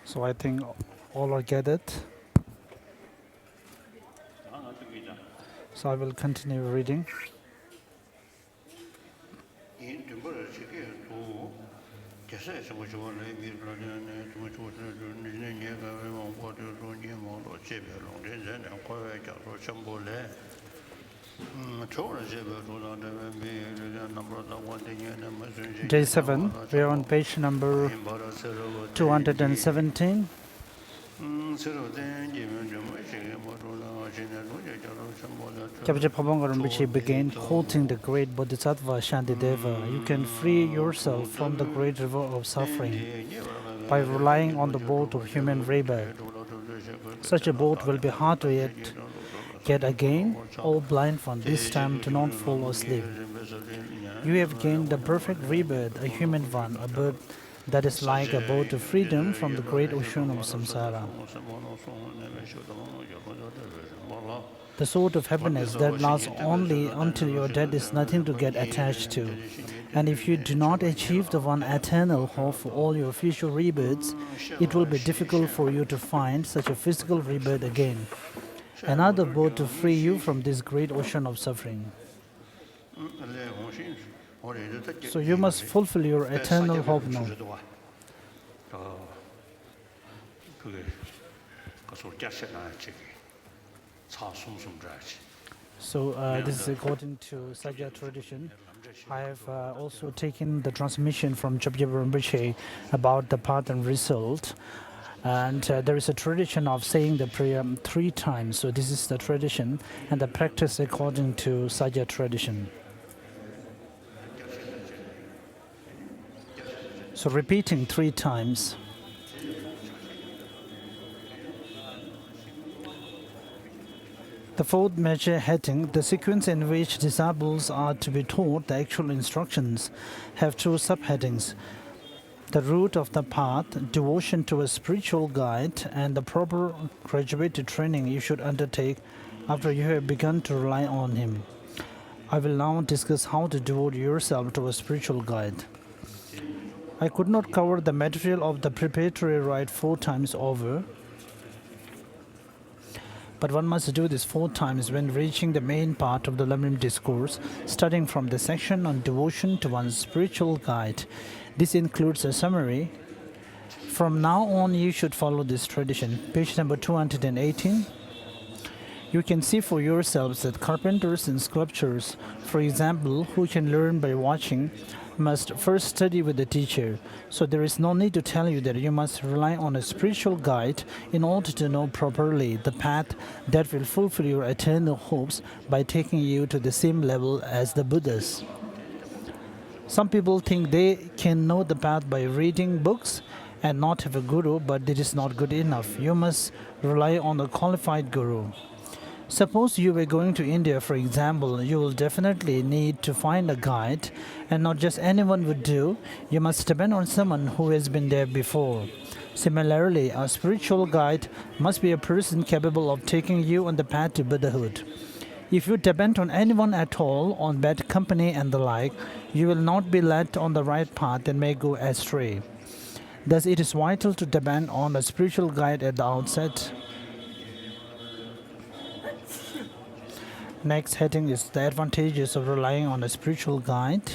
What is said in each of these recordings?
So I think all are gathered. So I will continue reading. Day 7, we are on page number 217. Kyabje Pabonga Rinpoche began quoting the great Bodhisattva Shantideva. You can free yourself from the great river of suffering by relying on the boat of human rebirth. Such a boat will be hard to get again. All blind one, this time do not fall asleep. You have gained the perfect rebirth, a human one, a birth that is like a boat of freedom from the great ocean of samsara. The sort of happiness that lasts only until your death is nothing to get attached to. And if you do not achieve the one eternal hope for all your future rebirths, it will be difficult for you to find such a physical rebirth again. Another boat to free you from this great ocean of suffering. So you must fulfill your eternal hope now. So this is according to Sajja tradition. I have also taken the transmission from Chögyam Rinpoche about the path and result. And there is a tradition of saying the prayer 3 times. So this is the tradition and the practice according to Sajja tradition. So repeating 3 times. The 4th major heading, the sequence in which disciples are to be taught the actual instructions, have 2 subheadings. The route of the path, devotion to a spiritual guide, and the proper graduated training you should undertake after you have begun to rely on him. I will now discuss how to devote yourself to a spiritual guide. I could not cover the material of the preparatory rite 4 times over, but one must do this 4 times when reaching the main part of the Lam Rim discourse, starting from the section on devotion to one's spiritual guide. This includes a summary. From now on, you should follow this tradition. Page number 218. You can see for yourselves that carpenters and sculptors, for example, who can learn by watching, must first study with the teacher. So there is no need to tell you that you must rely on a spiritual guide in order to know properly the path that will fulfill your eternal hopes by taking you to the same level as the Buddhas. Some people think they can know the path by reading books and not have a guru, but it is not good enough. You must rely on a qualified guru. Suppose you were going to India, for example, you will definitely need to find a guide, and not just anyone would do. You must depend on someone who has been there before. Similarly, a spiritual guide must be a person capable of taking you on the path to Buddhahood. If you depend on anyone at all, on bad company and the like, you will not be led on the right path and may go astray. Thus, it is vital to depend on a spiritual guide at the outset. Next heading is the advantages of relying on a spiritual guide.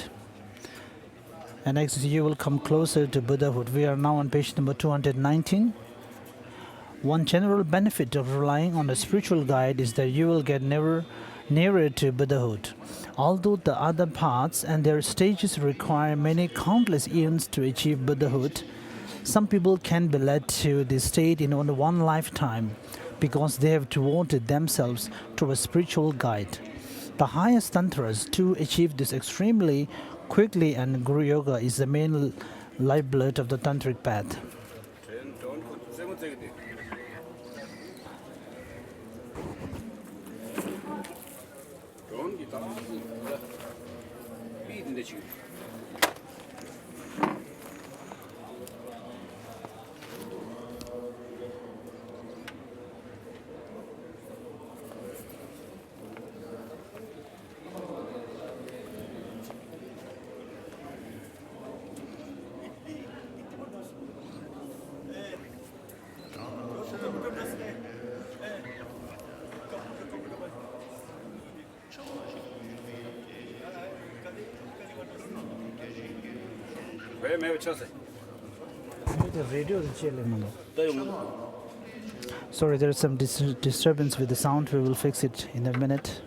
And next, you will come closer to Buddhahood. We are now on page number 219. One general benefit of relying on a spiritual guide is that you will get nearer to Buddhahood. Although the other paths and their stages require many countless eons to achieve Buddhahood, some people can be led to this state in only one lifetime, because they have devoted themselves to a spiritual guide. The highest tantras too achieve this extremely quickly, and Guru Yoga is the main lifeblood of the tantric path. Sorry, there is some disturbance with the sound. We will fix it in a minute.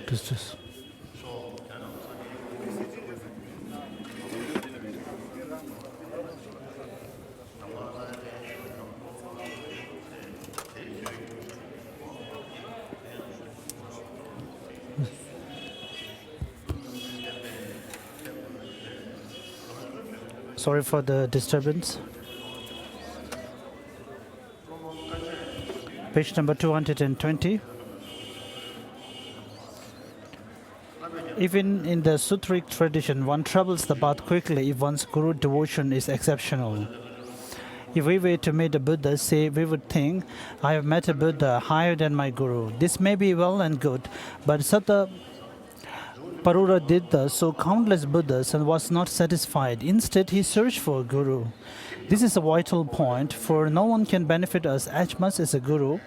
Just. Sorry for the disturbance. Page number 220. Even in the Sutric tradition, one travels the path quickly if one's Guru devotion is exceptional. If we were to meet a Buddha, say, we would think, I have met a Buddha higher than my Guru. This may be well and good, but Satta Parura did so countless Buddhas and was not satisfied. Instead, he searched for a Guru. This is a vital point, for no one can benefit us as much as a Guru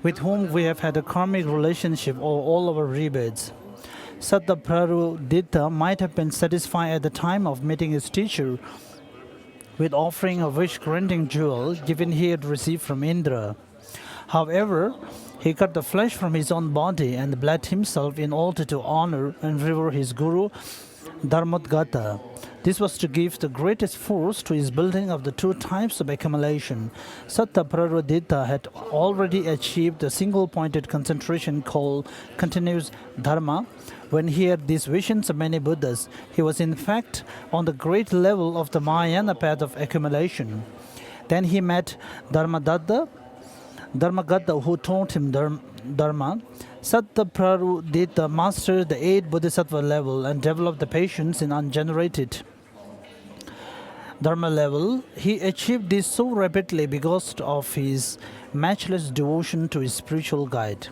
with whom we have had a karmic relationship or all our rebates. Satta Parudita might have been satisfied at the time of meeting his teacher with offering a wish-granting jewel given he had received from Indra. However, he cut the flesh from his own body and bled himself in order to honor and revere his guru, Dharmadgata. This was to give the greatest force to his building of the two types of accumulation. Satta Parudita had already achieved the single-pointed concentration called continuous dharma. When he had these visions of many Buddhas, he was in fact on the great level of the Mahayana path of accumulation. Then he met Dharmadgata, who taught him Dharma. Satta Parudita mastered the 8 Bodhisattva level and developed the patience in ungenerated Dharma level. He achieved this so rapidly because of his matchless devotion to his spiritual guide.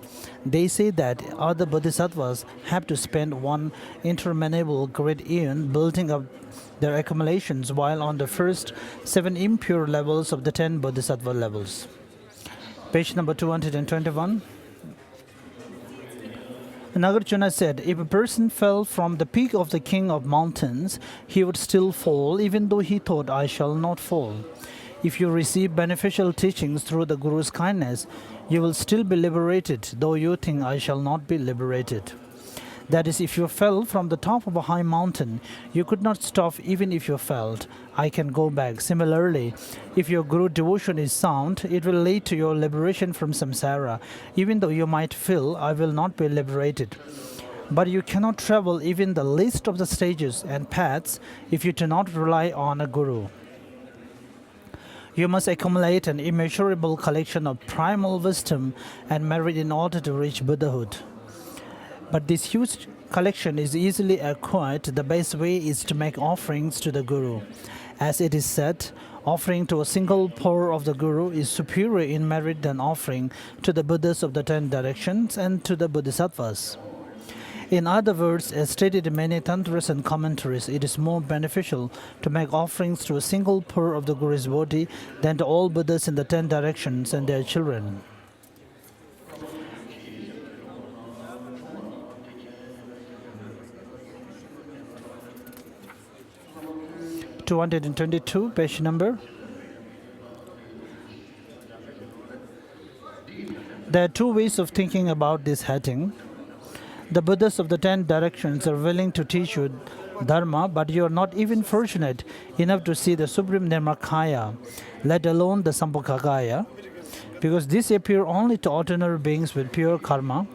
They say that other Bodhisattvas have to spend one interminable great eon building up their accumulations, while on the first 7 impure levels of the 10 Bodhisattva levels. Page number 221. Nagarjuna said, if a person fell from the peak of the king of mountains, he would still fall, even though he thought, I shall not fall. If you receive beneficial teachings through the Guru's kindness, you will still be liberated, though you think, I shall not be liberated. That is, if you fell from the top of a high mountain, you could not stop even if you felt, I can go back. Similarly, if your Guru devotion is sound, it will lead to your liberation from samsara, even though you might feel, I will not be liberated. But you cannot travel even the least of the stages and paths if you do not rely on a Guru. You must accumulate an immeasurable collection of primal wisdom and merit in order to reach Buddhahood. But this huge collection is easily acquired. The best way is to make offerings to the Guru. As it is said, offering to a single pore of the Guru is superior in merit than offering to the Buddhas of the 10 directions and to the Bodhisattvas. In other words, as stated in many tantras and commentaries, it is more beneficial to make offerings to a single pore of the Guru's body than to all Buddhas in the 10 directions and their children. (222) page number. There are 2 ways of thinking about this heading. The Buddhas of the 10 directions are willing to teach you Dharma, but you are not even fortunate enough to see the Supreme Nirmakaya, let alone the Sambhogakaya, because these appear only to ordinary beings with pure karma.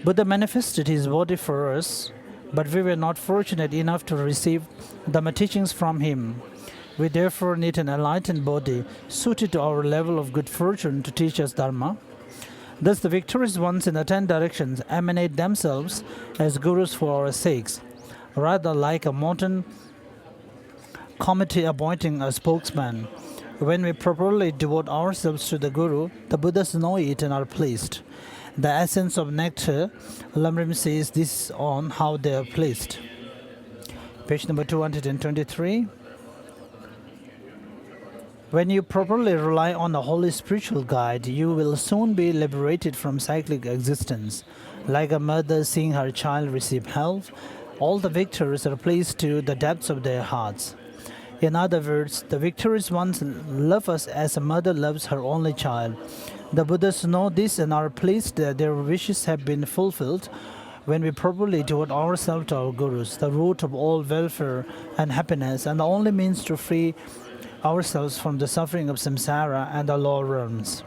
Buddha manifested his body for us, but we were not fortunate enough to receive Dhamma teachings from him. We therefore need an enlightened body suited to our level of good fortune to teach us Dharma. Thus the victorious ones in the 10 directions emanate themselves as gurus for our sakes, rather like a mountain committee appointing a spokesman. When we properly devote ourselves to the Guru, the Buddhas know it and are pleased. The essence of nectar, Lam Rim says this on how they are placed. Page number 223. When you properly rely on a holy spiritual guide, you will soon be liberated from cyclic existence. Like a mother seeing her child receive health, all the victors are placed to the depths of their hearts. In other words, the victorious ones love us as a mother loves her only child. The Buddhas know this and are pleased that their wishes have been fulfilled when we properly devote ourselves to our gurus, the root of all welfare and happiness, and the only means to free ourselves from the suffering of samsara and the lower realms.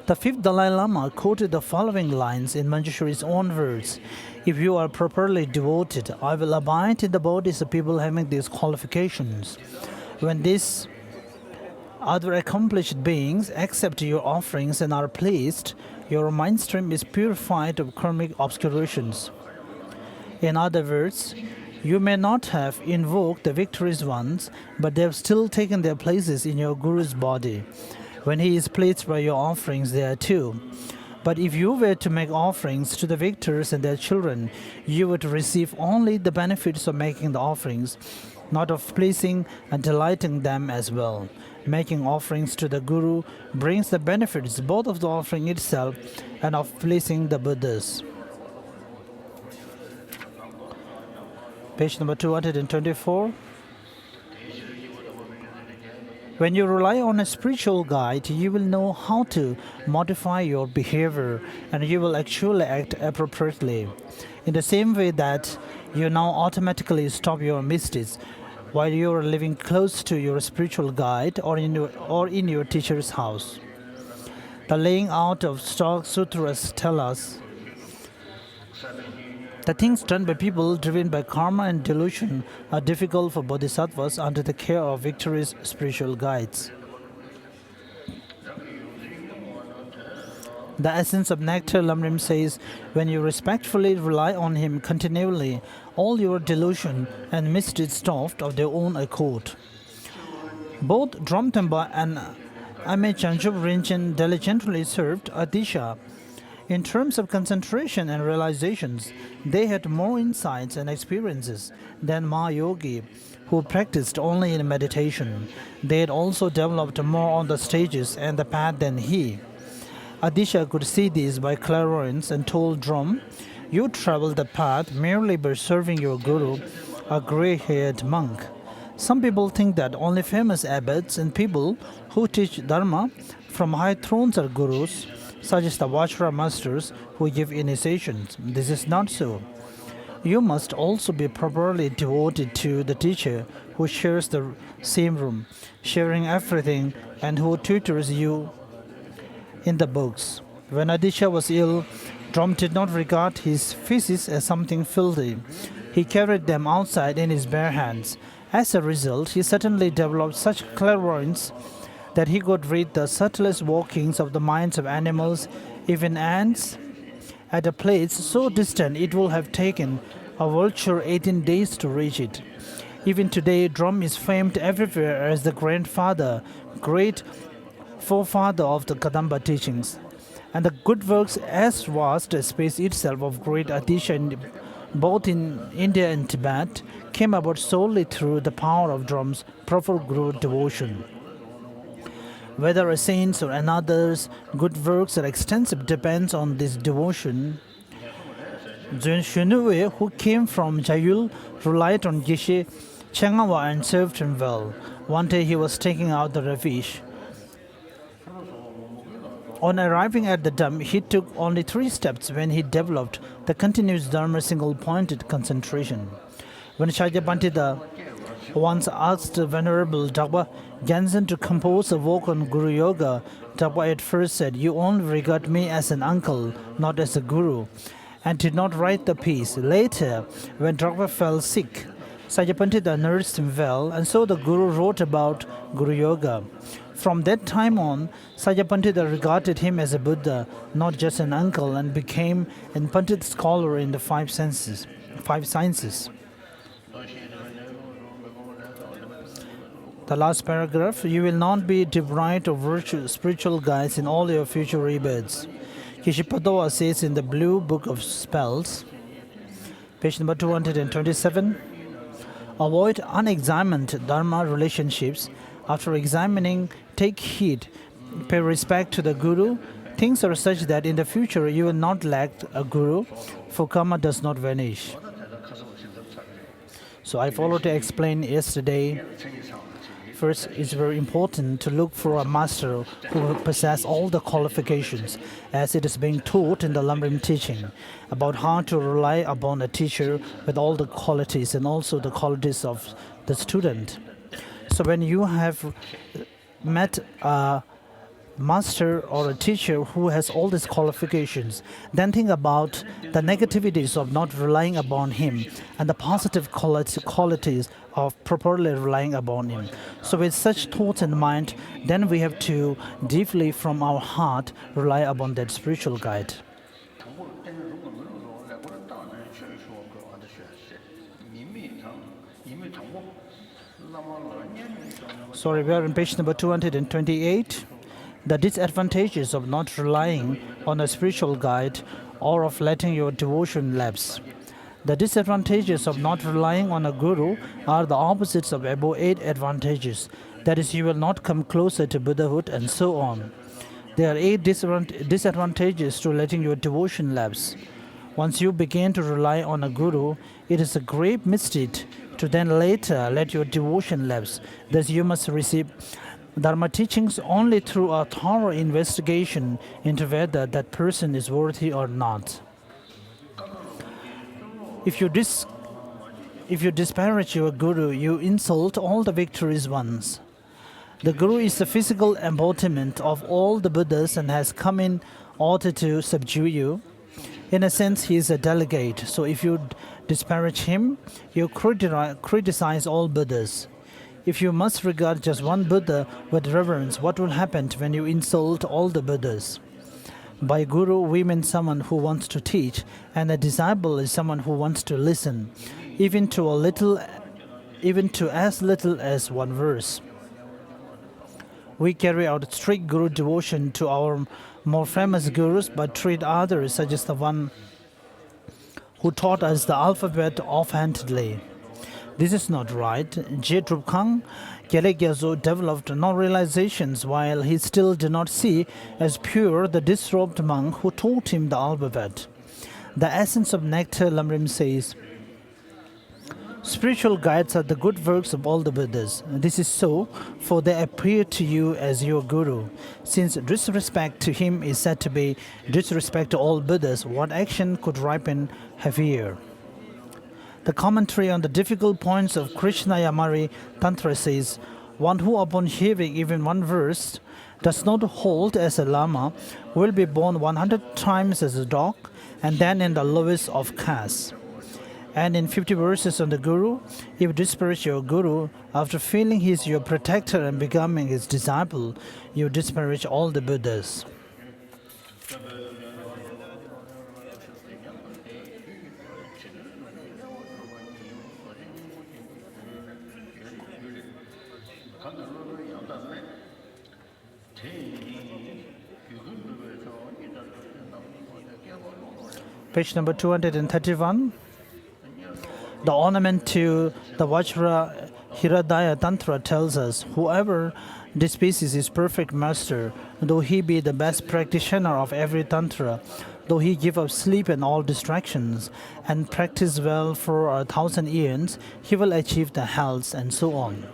The fifth Dalai Lama quoted the following lines in Manjushri's own words: "If you are properly devoted, I will abide in the bodies of people having these qualifications. When these other accomplished beings accept your offerings and are pleased, your mind stream is purified of karmic obscurations." In other words, you may not have invoked the victorious ones, but they have still taken their places in your guru's body. When he is pleased by your offerings, there too. But if you were to make offerings to the victors and their children, you would receive only the benefits of making the offerings, not of pleasing and delighting them as well. Making offerings to the Guru brings the benefits both of the offering itself and of pleasing the Buddhas. Page number 224. When you rely on a spiritual guide, you will know how to modify your behavior and you will actually act appropriately. In the same way that you now automatically stop your misdeeds while you are living close to your spiritual guide or in your teacher's house. The laying out of stock sutras tell us the things done by people driven by karma and delusion are difficult for bodhisattvas under the care of victorious spiritual guides. The essence of nectar, Lam Rim says, when you respectfully rely on him continually, all your delusion and misdeeds stopped of their own accord. Both Dromtemba and Ame Chanchup Rinchen diligently served Adisha. In terms of concentration and realizations, they had more insights and experiences than Mahayogi, who practiced only in meditation. They had also developed more on the stages and the path than he. Adisha could see this by clairvoyance and told Drum, "You travel the path merely by serving your guru, a grey-haired monk." Some people think that only famous abbots and people who teach Dharma from high thrones are gurus, such as the Vajra masters who give initiations. This is not so. You must also be properly devoted to the teacher who shares the same room, sharing everything, and who tutors you in the books. When Adisha was ill, Drum did not regard his feces as something filthy. He carried them outside in his bare hands. As a result, he suddenly developed such clairvoyance that he could read the subtlest workings of the minds of animals, even ants, at a place so distant it would have taken a vulture 18 days to reach it. Even today, Drum is famed everywhere as the grandfather, great forefather of the Kadamba teachings. And the good works as vast as space itself of great Adisha both in India and Tibet came about solely through the power of Drum's proper guru devotion. Whether a saint's or another's good works are extensive depends on this devotion. Zun Shunue, who came from Jayul, relied on Geshe Chengawa and served him well. One day he was taking out the rubbish. On arriving at the dump, he took only 3 steps when he developed the continuous Dharma single-pointed concentration. When Shajapantita once asked Venerable Dagba Gansen to compose a work on Guru Yoga, Dagba at first said, "You only regard me as an uncle, not as a guru," and did not write the piece. Later, when Dagba fell sick, Sajapantita nursed him well, and so the Guru wrote about Guru Yoga. From that time on, Sajapantita regarded him as a Buddha, not just an uncle, and became a Pandit scholar in the 5 sciences. The last paragraph, you will not be deprived of spiritual guides in all your future rebirths. Kishipadoa says in the Blue Book of Spells, page number 227, avoid unexamined dharma relationships. After examining, take heed, pay respect to the guru. Things are such that in the future you will not lack a guru, for karma does not vanish. So I followed to explain yesterday. First, it's very important to look for a master who possesses all the qualifications, as it is being taught in the Lam Rim teaching, about how to rely upon a teacher with all the qualities and also the qualities of the student. So when you have met a master or a teacher who has all these qualifications, then think about the negativities of not relying upon him and the positive qualities of properly relying upon him. So with such thoughts in mind, then we have to deeply from our heart rely upon that spiritual guide. Sorry, we are on page number 228. The disadvantages of not relying on a spiritual guide or of letting your devotion lapse. The disadvantages of not relying on a guru are the opposites of above 8 advantages. That is, you will not come closer to Buddhahood and so on. There are 8 disadvantages to letting your devotion lapse. Once you begin to rely on a guru, it is a great mistake to then later let your devotion lapse. Thus, you must receive Dharma teachings only through a thorough investigation into whether that person is worthy or not. If you disparage your guru, you insult all the victorious ones. The guru is the physical embodiment of all the Buddhas and has come in order to subdue you. In a sense, he is a delegate. So if you disparage him, you criticize all Buddhas. If you must regard just one Buddha with reverence, what will happen when you insult all the Buddhas? By guru, we mean someone who wants to teach, and a disciple is someone who wants to listen, even to as little as one verse. We carry out strict guru devotion to our more famous gurus, but treat others such as the one who taught us the alphabet offhandedly. This is not right. Je Drupkang Gyalekyazo developed no realizations while he still did not see as pure the disrobed monk who taught him the alphabet. The essence of Nectar Lam Rim says, spiritual guides are the good works of all the Buddhas. This is so, for they appear to you as your guru. Since disrespect to him is said to be disrespect to all Buddhas, what action could ripen heavier? The commentary on the difficult points of Krishna Yamari Tantra says, one who upon hearing even one verse does not hold as a Lama will be born 100 times as a dog and then in the lowest of castes. And in 50 verses on the Guru, if you disparage your Guru, after feeling he is your protector and becoming his disciple, you disparage all the Buddhas. Page number 231. The ornament to the Vajra Hiradaya Tantra tells us, whoever despises his perfect master, though he be the best practitioner of every Tantra, though he give up sleep and all distractions, and practice well for 1,000 years, he will achieve the health, and so on.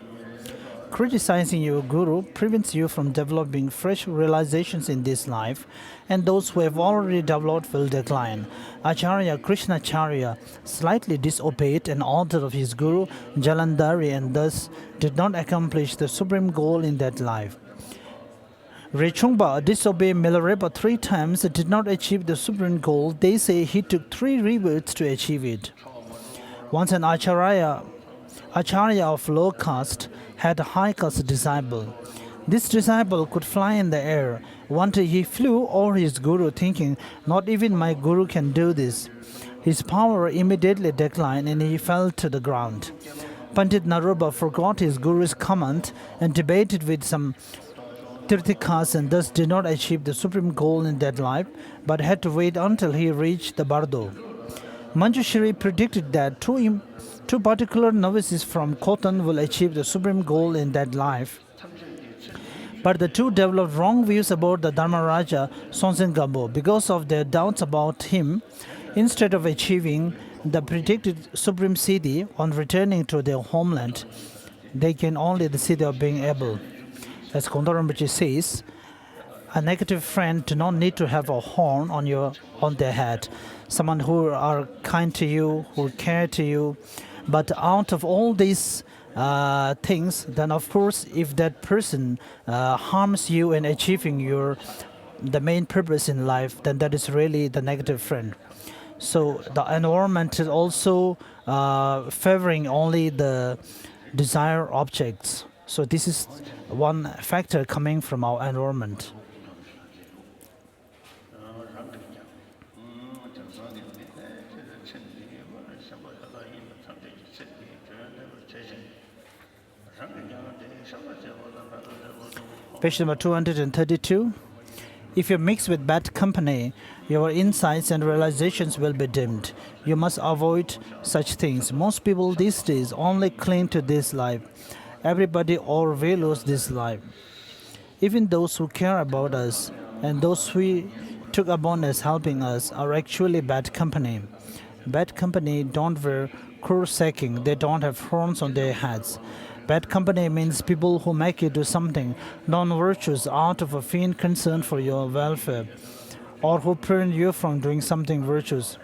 Criticizing your guru prevents you from developing fresh realizations in this life, and those who have already developed will decline. Acharya Krishnacharya slightly disobeyed an order of his guru Jalandhari and thus did not accomplish the supreme goal in that life. Rechungpa disobeyed Milarepa 3 times and did not achieve the supreme goal. They say he took 3 rebirths to achieve it. Once an Acharya of low caste had a high caste disciple. This disciple could fly in the air. One day he flew over his guru thinking, not even my guru can do this. His power immediately declined and he fell to the ground. Pandit Naropa forgot his guru's command and debated with some Tirthikas and thus did not achieve the supreme goal in that life, but had to wait until he reached the Bardo. Manjushri predicted that two particular novices from Khotan will achieve the supreme goal in that life. But the two developed wrong views about the Dharmaraja Sonsen Gambo because of their doubts about him. Instead of achieving the predicted supreme siddhi on returning to their homeland, they gain only the siddhi of being able. As Kondaram Rinpoche says, a negative friend do not need to have a horn on their head. Someone who are kind to you, who care to you. But out of all these things, then of course, if that person harms you in achieving the main purpose in life, then that is really the negative friend. So the environment is also favoring only the desired objects. So this is one factor coming from our environment. Page number 232. If you mix with bad company, your insights and realizations will be dimmed. You must avoid such things. Most people these days only cling to this life. Everybody all values this life. Even those who care about us and those who took upon us helping us are actually bad company. Bad company don't wear kursacking. They don't have horns on their heads. Bad company means people who make you do something non-virtuous out of a faint concern for your welfare, or who prevent you from doing something virtuous.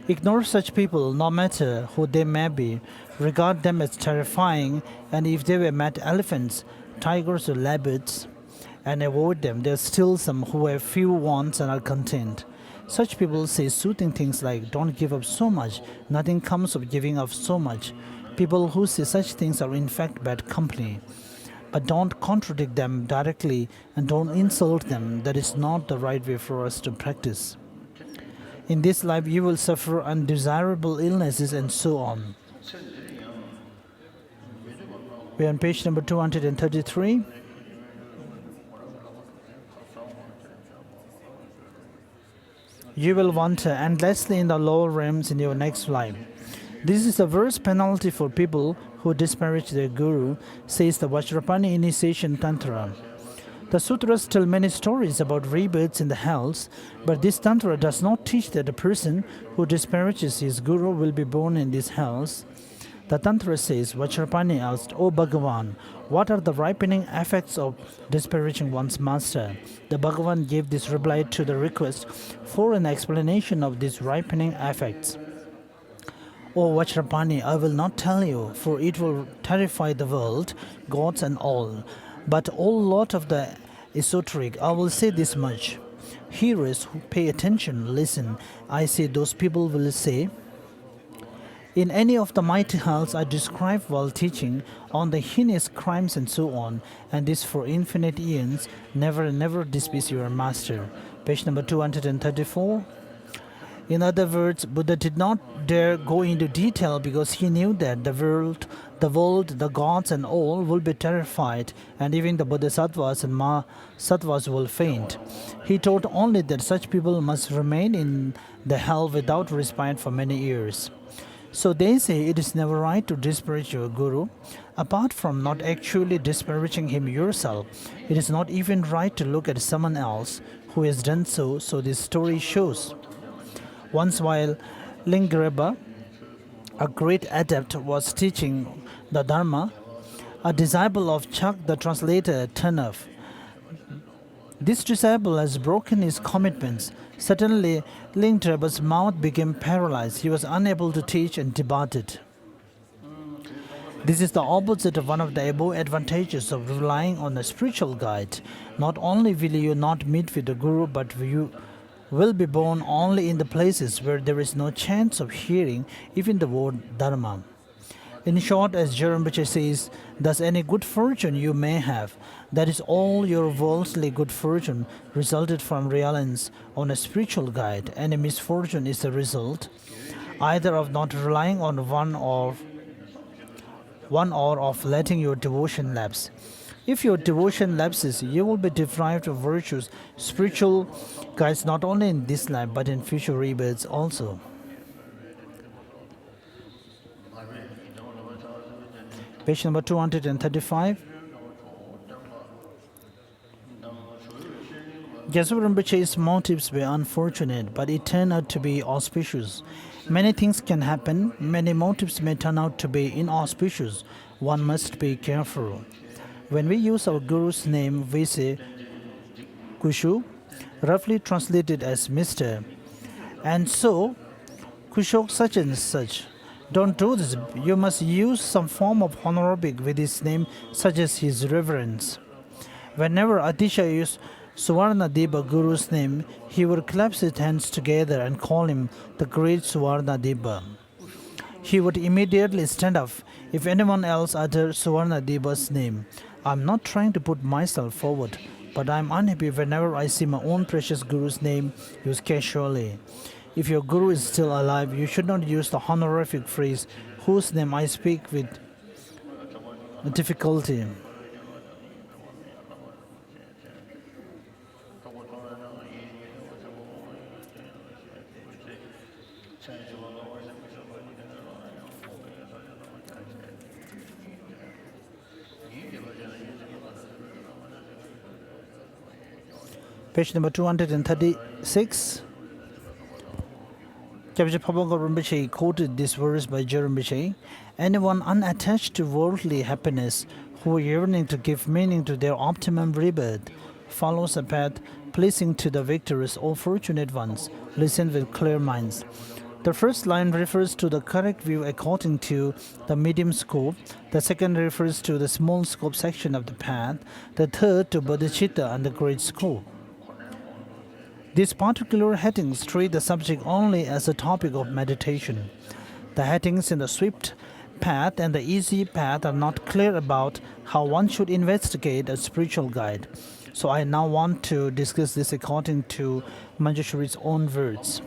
Ignore such people, no matter who they may be. Regard them as terrifying, and if they were mad elephants, tigers or leopards, and avoid them. There are still some who have few wants and are content. Such people say soothing things like, don't give up so much, nothing comes of giving up so much. People who say such things are in fact bad company. But don't contradict them directly and don't insult them. That is not the right way for us to practice. In this life you will suffer undesirable illnesses and so on. We are on page number 233. You will wander endlessly in the lower realms in your next life. This is the worst penalty for people who disparage their guru, says the Vajrapani initiation tantra. The sutras tell many stories about rebirths in the hells, but this tantra does not teach that a person who disparages his guru will be born in these hells. The tantra says, Vajrapani asked, O Bhagavan, what are the ripening effects of disparaging one's master? The Bhagavan gave this reply to the request for an explanation of these ripening effects. O Vajrapani, I will not tell you, for it will terrify the world, gods and all. But O lot of the esoteric, I will say this much. Hearers who pay attention, listen. I say those people will say, in any of the mighty hells I describe while teaching on the heinous crimes and so on, and this for infinite eons, never displease your master. Page number 234. In other words, Buddha did not dare go into detail because he knew that the world, the gods and all will be terrified, and even the bodhisattvas and mahasattvas will faint. He taught only that such people must remain in the hell without respite for many years. So they say it is never right to disparage your guru. Apart from not actually disparaging him yourself, it is not even right to look at someone else who has done so this story shows. Once while Lingreba, a great adept, was teaching the Dharma, a disciple of Chak the translator turned up. This disciple has broken his commitments. Suddenly, Lingtreba's mouth became paralyzed. He was unable to teach and departed. This is the opposite of one of the above advantages of relying on a spiritual guide. Not only will you not meet with the Guru, but you will be born only in the places where there is no chance of hearing even the word Dharma. In short, as Rinpoche says, thus any good fortune you may have, that is all your worldly good fortune, resulted from reliance on a spiritual guide. Any misfortune is the result either of not relying on one or of letting your devotion lapse. If your devotion lapses, you will be deprived of virtues, spiritual guides not only in this life but in future rebirths also. Page number 235. Gyaltsab Rinpoche's motives were unfortunate, but it turned out to be auspicious. Many things can happen, many motives may turn out to be inauspicious. One must be careful. When we use our Guru's name, we say Kushu, roughly translated as Mr. And so, Kushok such and such. Don't do this. You must use some form of honorific with his name, such as his reverence. Whenever Atisha used Suvarnadeva Guru's name, he would clap his hands together and call him the great Suvarnadeva. He would immediately stand up if anyone else uttered Suvarnadeva's name. I'm not trying to put myself forward, but I'm unhappy whenever I see my own precious Guru's name used casually. If your Guru is still alive, you should not use the honorific phrase, whose name I speak with difficulty. Page number 236. Kyabje Pabongol Rinpoche quoted this verse by Rinpoche. Anyone unattached to worldly happiness, who are yearning to give meaning to their optimum rebirth, follows a path pleasing to the victorious or fortunate ones. Listen with clear minds. The first line refers to the correct view according to the medium scope. The second refers to the small scope section of the path. The third to bodhicitta and the great scope. These particular headings treat the subject only as a topic of meditation. The headings in the swift path and the easy path are not clear about how one should investigate a spiritual guide. So I now want to discuss this according to Manjushri's own words.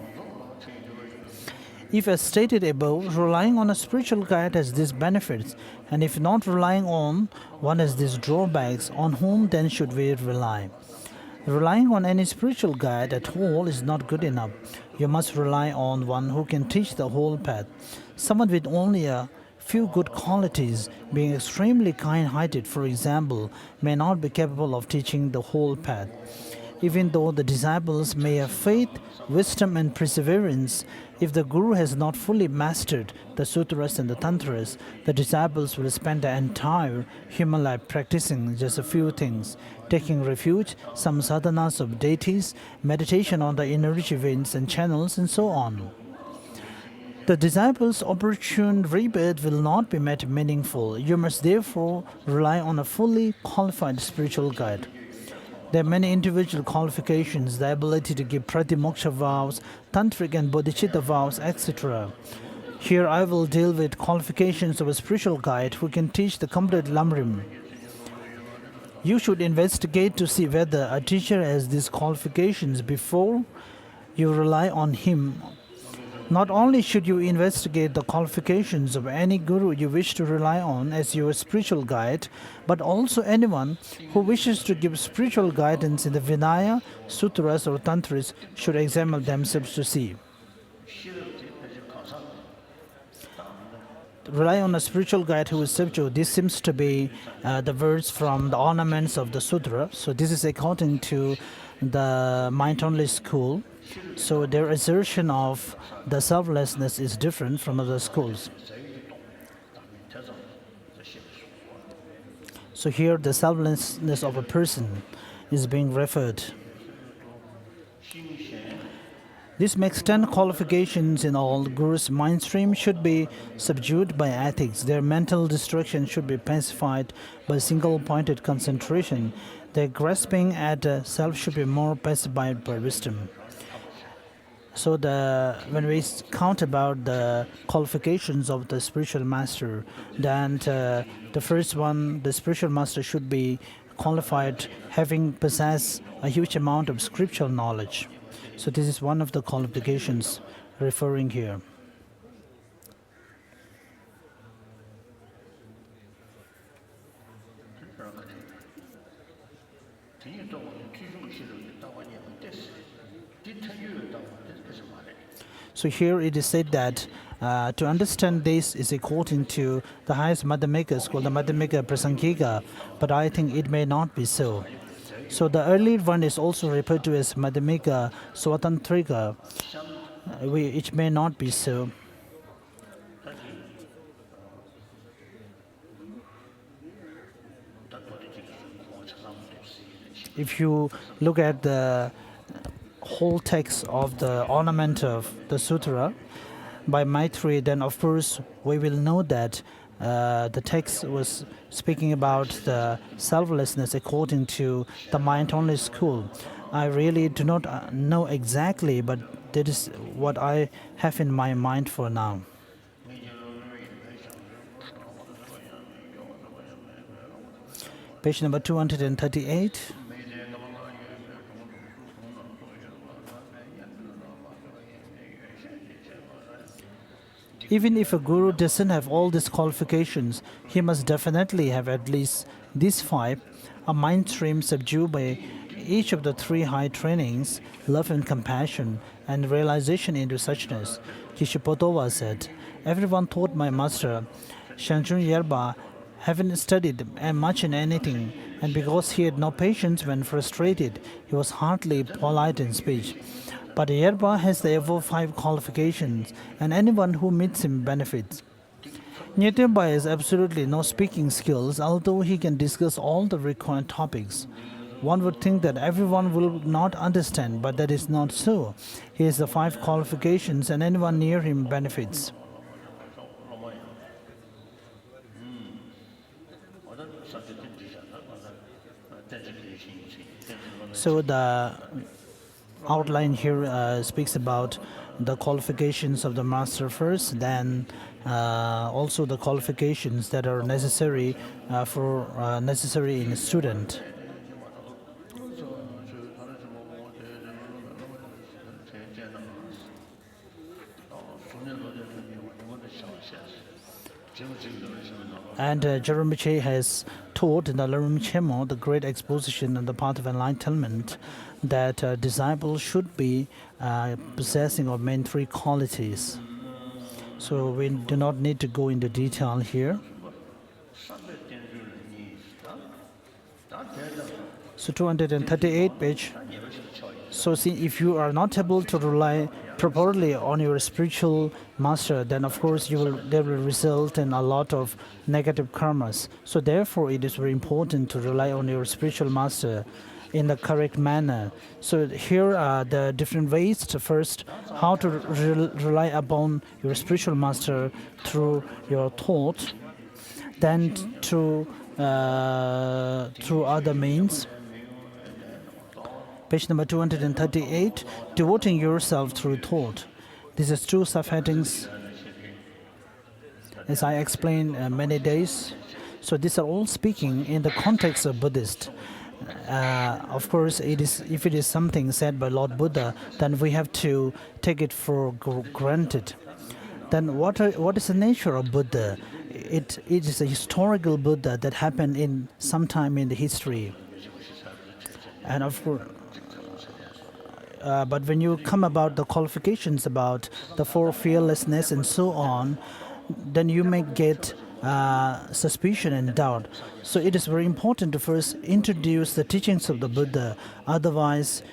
If as stated above, relying on a spiritual guide has these benefits, and if not relying on one has these drawbacks, on whom then should we rely? Relying on any spiritual guide at all is not good enough. You must rely on one who can teach the whole path. Someone with only a few good qualities, being extremely kind-hearted, for example, may not be capable of teaching the whole path. Even though the disciples may have faith, wisdom and perseverance, if the Guru has not fully mastered the sutras and the tantras, the disciples will spend the entire human life practicing just a few things, taking refuge, some sadhanas of deities, meditation on the energy winds and channels, and so on. The disciples' opportune rebirth will not be made meaningful. You must therefore rely on a fully qualified spiritual guide. There are many individual qualifications, the ability to give pratimoksha vows, tantric and bodhicitta vows, etc. Here I will deal with qualifications of a spiritual guide who can teach the complete Lam Rim. You should investigate to see whether a teacher has these qualifications before you rely on him. Not only should you investigate the qualifications of any guru you wish to rely on as your spiritual guide, but also anyone who wishes to give spiritual guidance in the Vinaya, Sutras or Tantras should examine themselves to see. Rely on a spiritual guide who is spiritual. This seems to be the words from the ornaments of the sutra. So this is according to the mind-only school. So their assertion of the selflessness is different from other schools. So here the selflessness of a person is being referred. This makes 10 qualifications in all. Guru's mind stream should be subdued by ethics. Their mental distraction should be pacified by single-pointed concentration. Their grasping at self should be more pacified by wisdom. So when we count about the qualifications of the spiritual master, then the first one, the spiritual master should be qualified having possessed a huge amount of scriptural knowledge. So this is one of the qualifications referring here. So here it is said that to understand this is according to the highest Madhyamikas called the Madhyamika Prasangika, but I think it may not be so. So the earlier one is also referred to as Madhyamika Swatantrika, which may not be so. If you look at the whole text of the ornament of the sutra by Maitri, then of course we will know that the text was speaking about the selflessness according to the mind-only school. I really do not know exactly, but that is what I have in my mind for now. Page number 238. Even if a guru doesn't have all these qualifications, he must definitely have at least these 5, a mind stream subdued by each of the 3 high trainings, love and compassion, and realization into suchness. Kishapotova said, "Everyone thought my master, Shanjun Yerba, haven't studied much in anything, and because he had no patience when frustrated, he was hardly polite in speech. But Yerba has the above 5 qualifications, and anyone who meets him benefits. Nyetemba has absolutely no speaking skills, although he can discuss all the required topics. One would think that everyone will not understand, but that is not so. He has the 5 qualifications, and anyone near him benefits." So the outline here speaks about the qualifications of the master first, then also the qualifications that are necessary necessary in a student. And Jerome Che has taught in the Lam Rim Chemo, the Great Exposition on the Path of Enlightenment, that disciples should be possessing of main 3 qualities. So we do not need to go into detail here. So 238 page. So see, if you are not able to rely properly on your spiritual master, then of course there will result in a lot of negative karmas. So therefore it is very important to rely on your spiritual master in the correct manner. So here are the different ways. To first, how to rely upon your spiritual master through your thought, then through other means. Page number 238, devoting yourself through thought. This is 2 subheadings, as I explained many days. So these are all speaking in the context of Buddhist. Of course, if it is something said by Lord Buddha, then we have to take it for granted. Then what is the nature of Buddha? It is a historical Buddha that happened in some time in the history. And of course, but when you come about the qualifications about the 4 fearlessness and so on, then you may get suspicion and doubt. So it is very important to first introduce the teachings of the Buddha. Otherwise,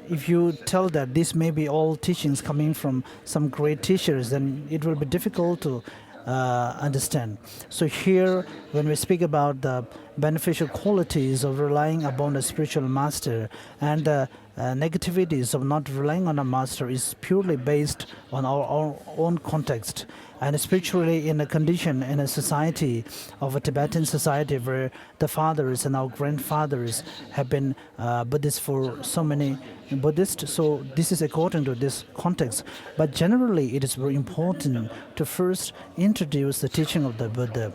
if you tell that this may be all teachings coming from some great teachers, then it will be difficult to understand. So here, when we speak about the beneficial qualities of relying upon a spiritual master and the negativities of not relying on a master, is purely based on our own context. And spiritually in a condition, in a society of a Tibetan society where the fathers and our grandfathers have been Buddhists for so many Buddhists, so this is according to this context. But generally it is very important to first introduce the teaching of the Buddha.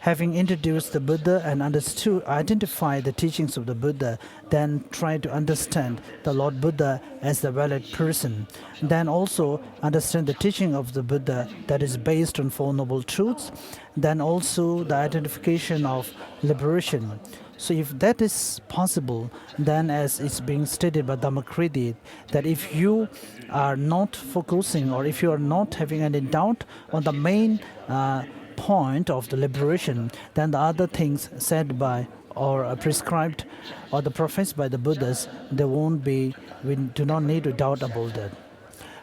Having introduced the Buddha and identify the teachings of the Buddha, then try to understand the Lord Buddha as the valid person. Then also understand the teaching of the Buddha that is based on Four Noble Truths. Then also the identification of liberation. So if that is possible, then as it's being stated by Dhammakriti, that if you are not focusing or if you are not having any doubt on the main point of the liberation, then the other things said by or prescribed or the professed by the Buddhas, we do not need to doubt about that.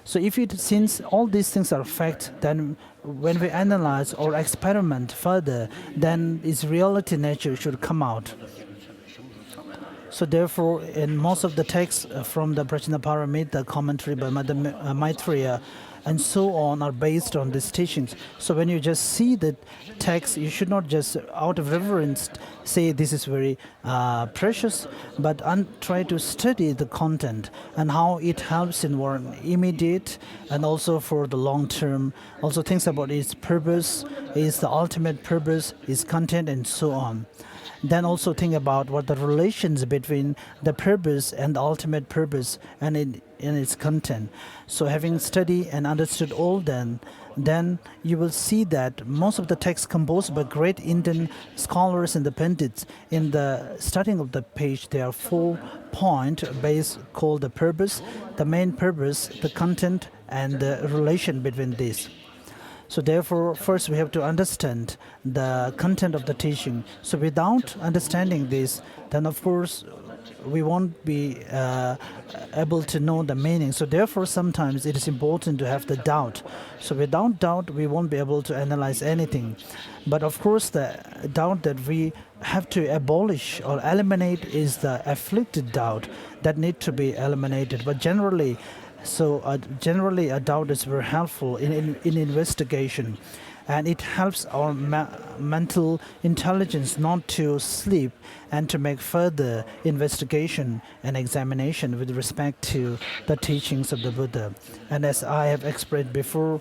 So since all these things are facts, then when we analyze or experiment further, then its reality nature should come out. So therefore, in most of the texts from the Prajnaparamita commentary by Mother Maitreya and so on are based on these teachings. So when you just see the text, you should not just out of reverence say this is very precious, but try to study the content and how it helps in one immediate and also for the long term. Also things about its purpose, its the ultimate purpose, its content and so on. Then also think about what the relations between the purpose and the ultimate purpose and in its content. So having studied and understood all then you will see that most of the texts composed by great Indian scholars and the Pandits, in the starting of the page, there are 4 point base called the purpose, the main purpose, the content, and the relation between these. So therefore, first we have to understand the content of the teaching. So without understanding this, then of course we won't be able to know the meaning. So therefore, sometimes it is important to have the doubt. So without doubt, we won't be able to analyze anything. But of course, the doubt that we have to abolish or eliminate is the afflicted doubt that need to be eliminated. But generally, a doubt is very helpful in investigation, and it helps our mental intelligence not to sleep and to make further investigation and examination with respect to the teachings of the Buddha. And as I have explained before,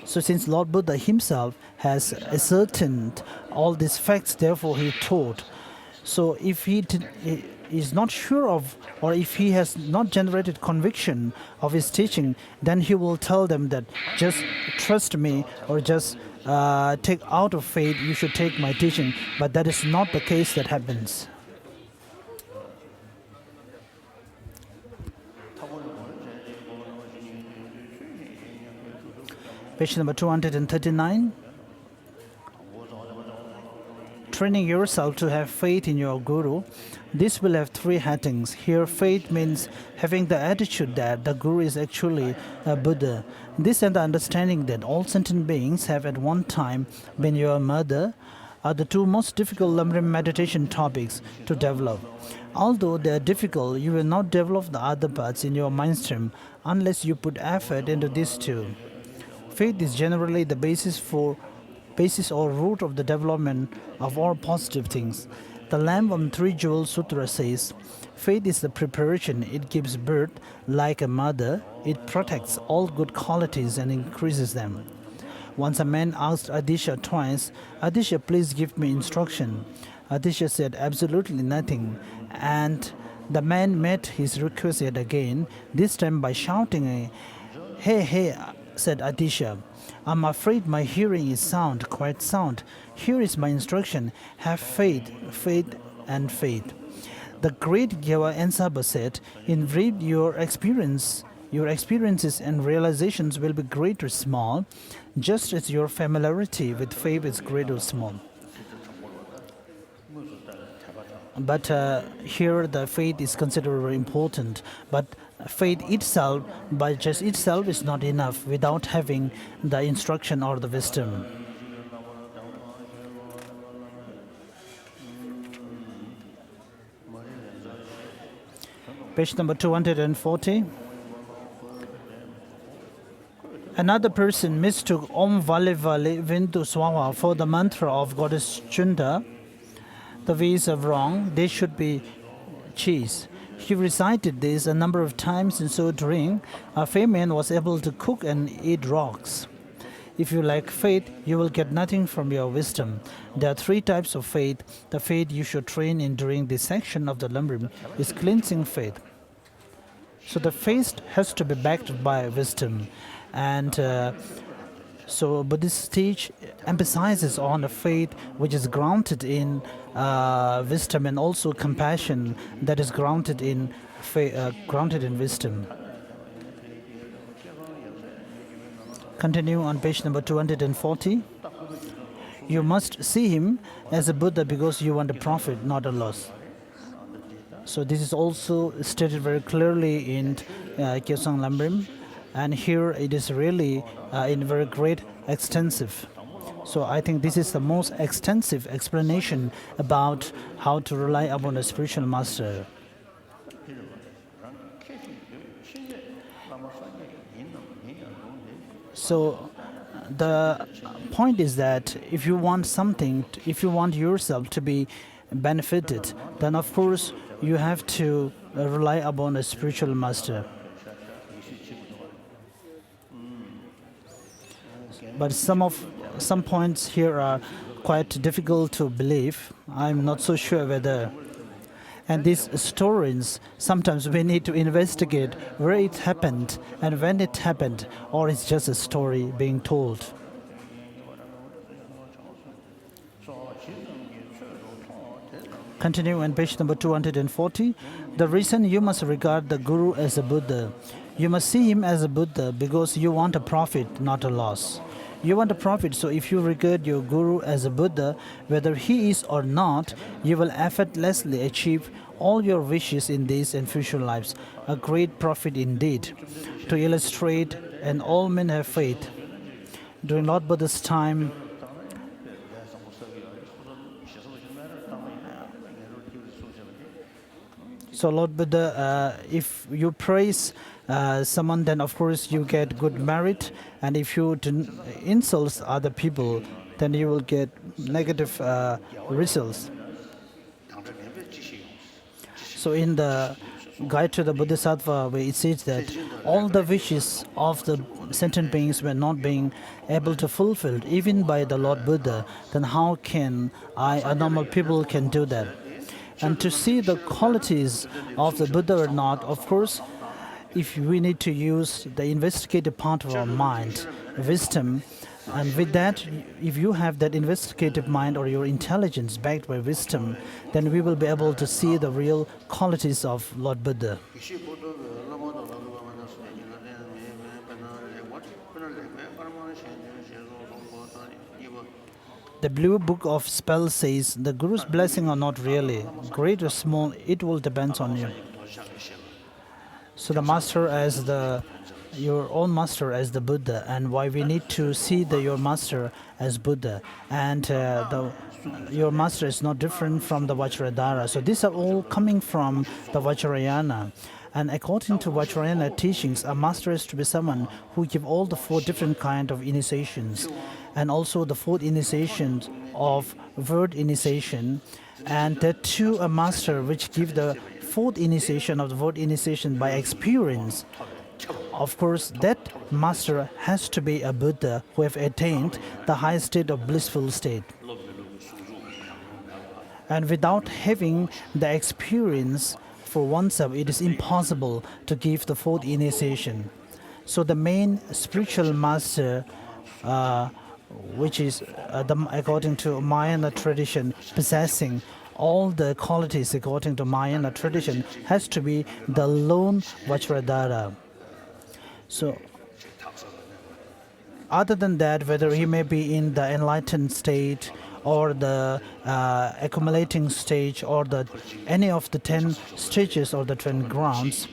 so since Lord Buddha himself has ascertained all these facts, therefore he taught. So if he is not sure of, or if he has not generated conviction of his teaching, then he will tell them that just trust me or just take out of faith, you should take my teaching. But that is not the case that happens. Page number 239. Training yourself to have faith in your Guru. This will have 3 headings. Here, faith means having the attitude that the Guru is actually a Buddha. This and the understanding that all sentient beings have at one time been your mother are the 2 most difficult Lam Rim meditation topics to develop. Although they are difficult, you will not develop the other parts in your mind stream unless you put effort into these 2. Faith is generally the basis or root of the development of all positive things. The Lam Rim Three-Jewel Sutra says, faith is the preparation. It gives birth like a mother. It protects all good qualities and increases them. Once a man asked Adisha twice, Adisha, please give me instruction. Adisha said absolutely nothing. And the man met his request yet again, this time by shouting, hey, said Adisha. I'm afraid my hearing is sound, quite sound. Here is my instruction. Have faith, and faith. The great Gyawa Ensaba said, in read your experiences and realizations will be great or small, just as your familiarity with faith is great or small. But here the faith is considered very important. But faith itself, by just itself, is not enough without having the instruction or the wisdom. Page number 240. Another person mistook Om Vale Vale Vintu Swaha for the mantra of Goddess Chunda. The ways are wrong, they should be cheese. He recited this a number of times, and so doing, a Fayman was able to cook and eat rocks. If you lack faith, you will get nothing from your wisdom. There are three types of faith. The faith you should train in during this section of the Lam Rim is cleansing faith. So the faith has to be backed by wisdom. And but this stage emphasizes on a faith which is grounded in wisdom, and also compassion that is grounded in wisdom. Continue on page number 240. You must see him as a Buddha because you want a profit, not a loss. So this is also stated very clearly in Kyosang Lam Rim, and here it is really in very great extensive. So I think this is the most extensive explanation about how to rely upon a spiritual master. So the point is that if you want something, if you want yourself to be benefited, then of course you have to rely upon a spiritual master. But some points here are quite difficult to believe. I'm not so sure whether. And these stories, sometimes we need to investigate where it happened and when it happened, or it's just a story being told. Continue on page number 240. The reason you must regard the Guru as a Buddha. You must see him as a Buddha because you want a profit, not a loss. You want a profit, so if you regard your Guru as a Buddha, whether he is or not, you will effortlessly achieve all your wishes in these and future lives. A great profit indeed. To illustrate, and all men have faith. During Lord Buddha's time, so Lord Buddha, if you praise someone, then of course you get good merit, and if you insult other people, then you will get negative results. So in the Guide to the Bodhisattva, where it says that all the wishes of the sentient beings were not being able to fulfilled even by the Lord Buddha, then how can a normal people can do that? And to see the qualities of the Buddha or not, of course, if we need to use the investigative part of our mind, wisdom, and with that, if you have that investigative mind or your intelligence backed by wisdom, then we will be able to see the real qualities of Lord Buddha. The Blue Book of Spells says, the Guru's blessing or not really, great or small, it will depend on you. So the master as your own master as the Buddha, and why we need to see your master as Buddha, and your master is not different from the Vajradhara. So these are all coming from the Vajrayana. And according to Vajrayana teachings, a master is to be someone who give all the four different kind of initiations, and also the fourth initiation of word initiation, and there too a master which give the fourth initiation of the word initiation by experience. Of course, that master has to be a Buddha who have attained the high state of blissful state. And without having the experience for oneself, it is impossible to give the fourth initiation. So the main spiritual master, which is, according to Mahayana tradition, possessing all the qualities according to Mahayana tradition, has to be the lone Vajradhara. So, other than that, whether he may be in the enlightened state or the accumulating stage or any of the 10 stages or the 10 grounds,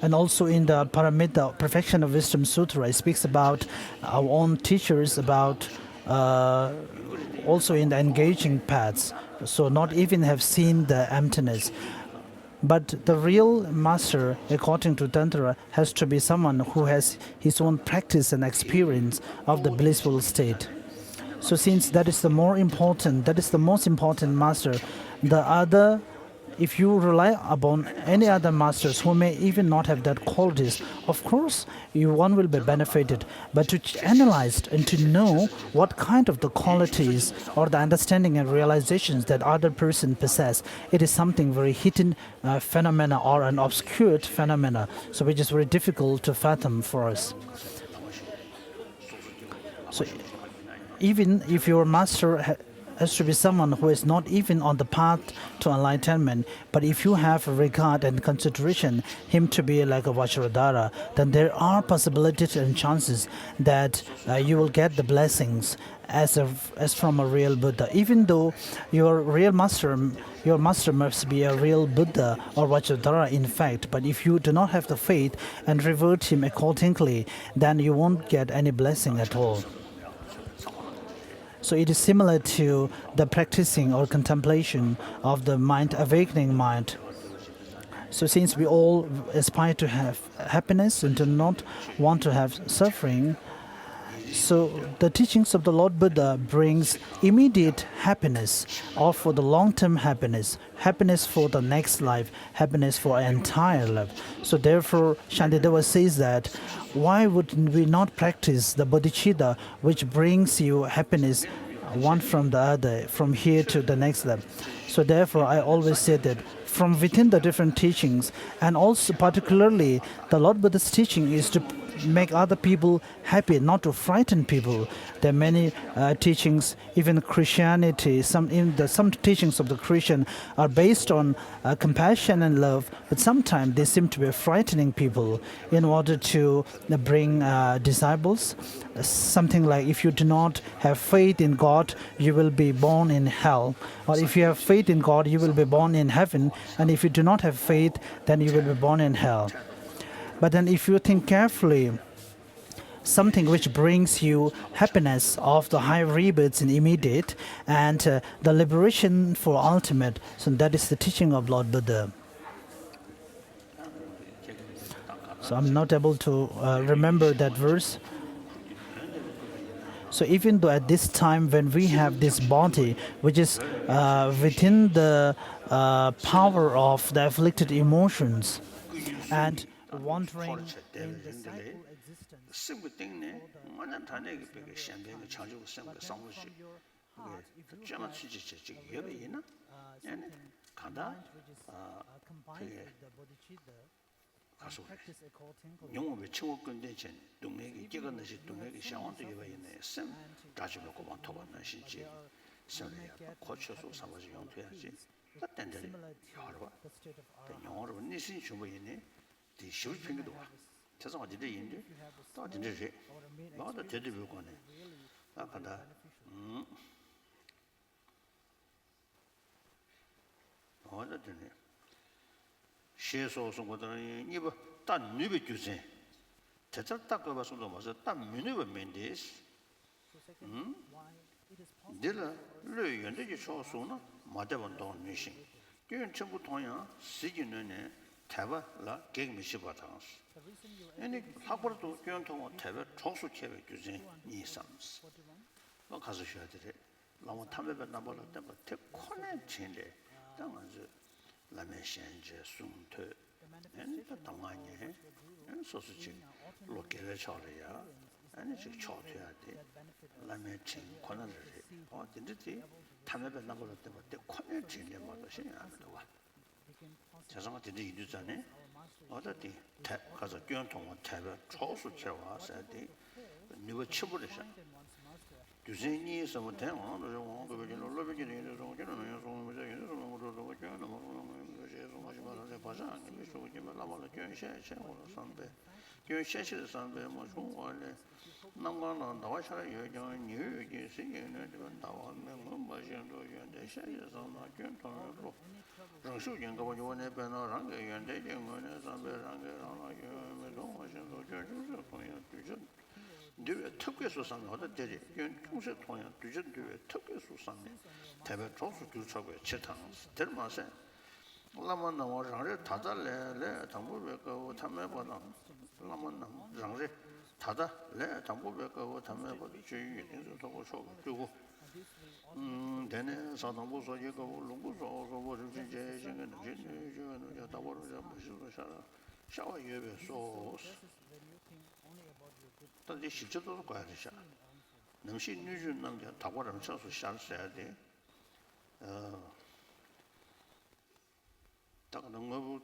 and also in the Paramita, Perfection of Wisdom Sutra, it speaks about our own teachers, about also in the engaging paths, so not even have seen the emptiness. But the real master, according to Tantra, has to be someone who has his own practice and experience of the blissful state. So since that is the most important master, the other if you rely upon any other masters who may even not have that qualities, of course, one will be benefited. But to analyze and to know what kind of the qualities or the understanding and realizations that other person possess, it is something very hidden phenomena or an obscured phenomena, so which is very difficult to fathom for us. So even if your master has to be someone who is not even on the path to enlightenment, but if you have regard and consideration him to be like a Vajradhara, then there are possibilities and chances that you will get the blessings as from a real Buddha. Even though your master must be a real Buddha or Vajradhara in fact, but if you do not have the faith and revert him accordingly, then you won't get any blessing at all. So it is similar to the practicing or contemplation of the mind, awakening mind. So since we all aspire to have happiness and do not want to have suffering, so the teachings of the Lord Buddha brings immediate happiness or for the long-term happiness, happiness for the next life, happiness for entire life. So therefore, Shantideva says that why would we not practice the bodhicitta which brings you happiness one from the other, from here to the next level? So therefore, I always say that from within the different teachings, and also particularly the Lord Buddha's teaching is to make other people happy, not to frighten people. There are many teachings, even Christianity, some teachings of the Christian are based on compassion and love, but sometimes they seem to be frightening people in order to bring disciples. Something like, if you do not have faith in God, you will be born in hell. Or if you have faith in God, you will be born in heaven. And if you do not have faith, then you will be born in hell. But then if you think carefully, something which brings you happiness of the high rebirths in immediate and the liberation for ultimate, so that is the teaching of Lord Buddha. So I'm not able to remember that verse. So even though at this time when we have this body which is within the power of the afflicted emotions and wandering in the cycle existence, 영혼의 청원근대전 동네기 기간듯이 동네기 샤원도 이바이네 셈 가지고 원토바는 신지 선이야 고쳐서 사바지 용토야지 어떤데 여러 영어로 니신 주부이네 디쇼 핑계도 와 저서 어디데 인데 또 어디데 뭐도 제대로 거네 아까다 어디데 시에서 것들은 이거 단 누비 주세 제철 딱 가봐서도 맞아 딱 누비 멘데스 딜라 르연데 쇼소나 마대번도 미신 그런 친구 통야 시기는에 대바라 개미시 바탕스 아니 학벌도 그런 통어 대바 총수 체베 주세 이삼스 뭐 가서 쉬어야 돼 너무 탐배배 나버렸다 뭐 대코네 진데 당연히 라메션제 숨터 아니 당만에 소수지 로케를 쳐려야 아니 저 쳐줘야 돼 라메친 권한을 어딘지 탐배배 나버렸다 뭐 대코네 진데 뭐도 신이라도 와 자상한 데도 이두잖아요 어디 가서 교통원 태배 초수 채워서 돼 누가 쳐버리셔 주생이 서부터 어느 정도 그게 놀러비기는 이런 거는 좀 뭐지 이런 거로 그냥 뭐 그래서 마지막에 봐서 이게 소게 말라말 교회에 선배 교회에 선배 뭐 좋아래 남과는 나와서 여정 뉴욕에 생기는 그런 나와면 뭐 뭐지도 연대 샤이에서 나 교통으로 정수경 거 원에 변화랑 연대 연구에 선배랑 하나 요면 뭐지도 저주서 보여 주죠 뇌 특별 수상 어디들이 통세 통연 뒤전 뇌 특별 수상에 대배 조수 교차고에 채탕 들마세 라만 나와서 다달래 당부백고 탐매보다 라만 나와서 다달래 당부백고 탐매보다 주의 인도 도고 그리고 되네 사당부서 이거 롱부서 어서 뭐지 근데 실제로도 가야 되죠. 능시 뉴준 남자 다고라면 쳐서 샤르셔야 돼. 딱 너무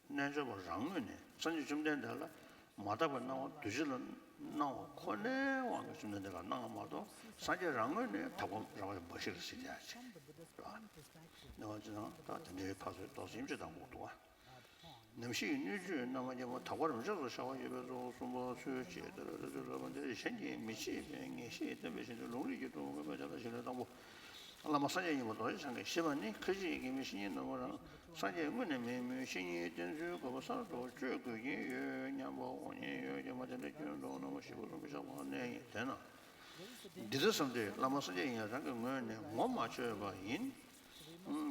내저버 랑은에 선지 좀 된다라 마다버 나와 두실은 나와 코네 왕가 좀 된다가 나와도 사제 랑은에 다고 라고 멋을 쓰야지. 나와지나 다 전에 파서 또 심지도 못도 와. 능시 뉴준 남자 뭐 다고라면 쳐서 샤워 예배로 뭐 수요지들을 여러분들 신이 미시 시 때문에 롱리기도 뭐 저러시는 뭐 Lama Sanje Yimo Doji Sangha Shivani Kaji Gimi Shinyi Namora Sanje Mune Mimi Shinyi Tenzu Gaba Sardo Chu Guyi Yu Nyambo Onyi Yu Yamadene Kyundo Nama Shibu Rumbishawa Nengi Tena Dida Sanje Lama Sanje Yinya Sangha Ngone Ngoma Cheba Yin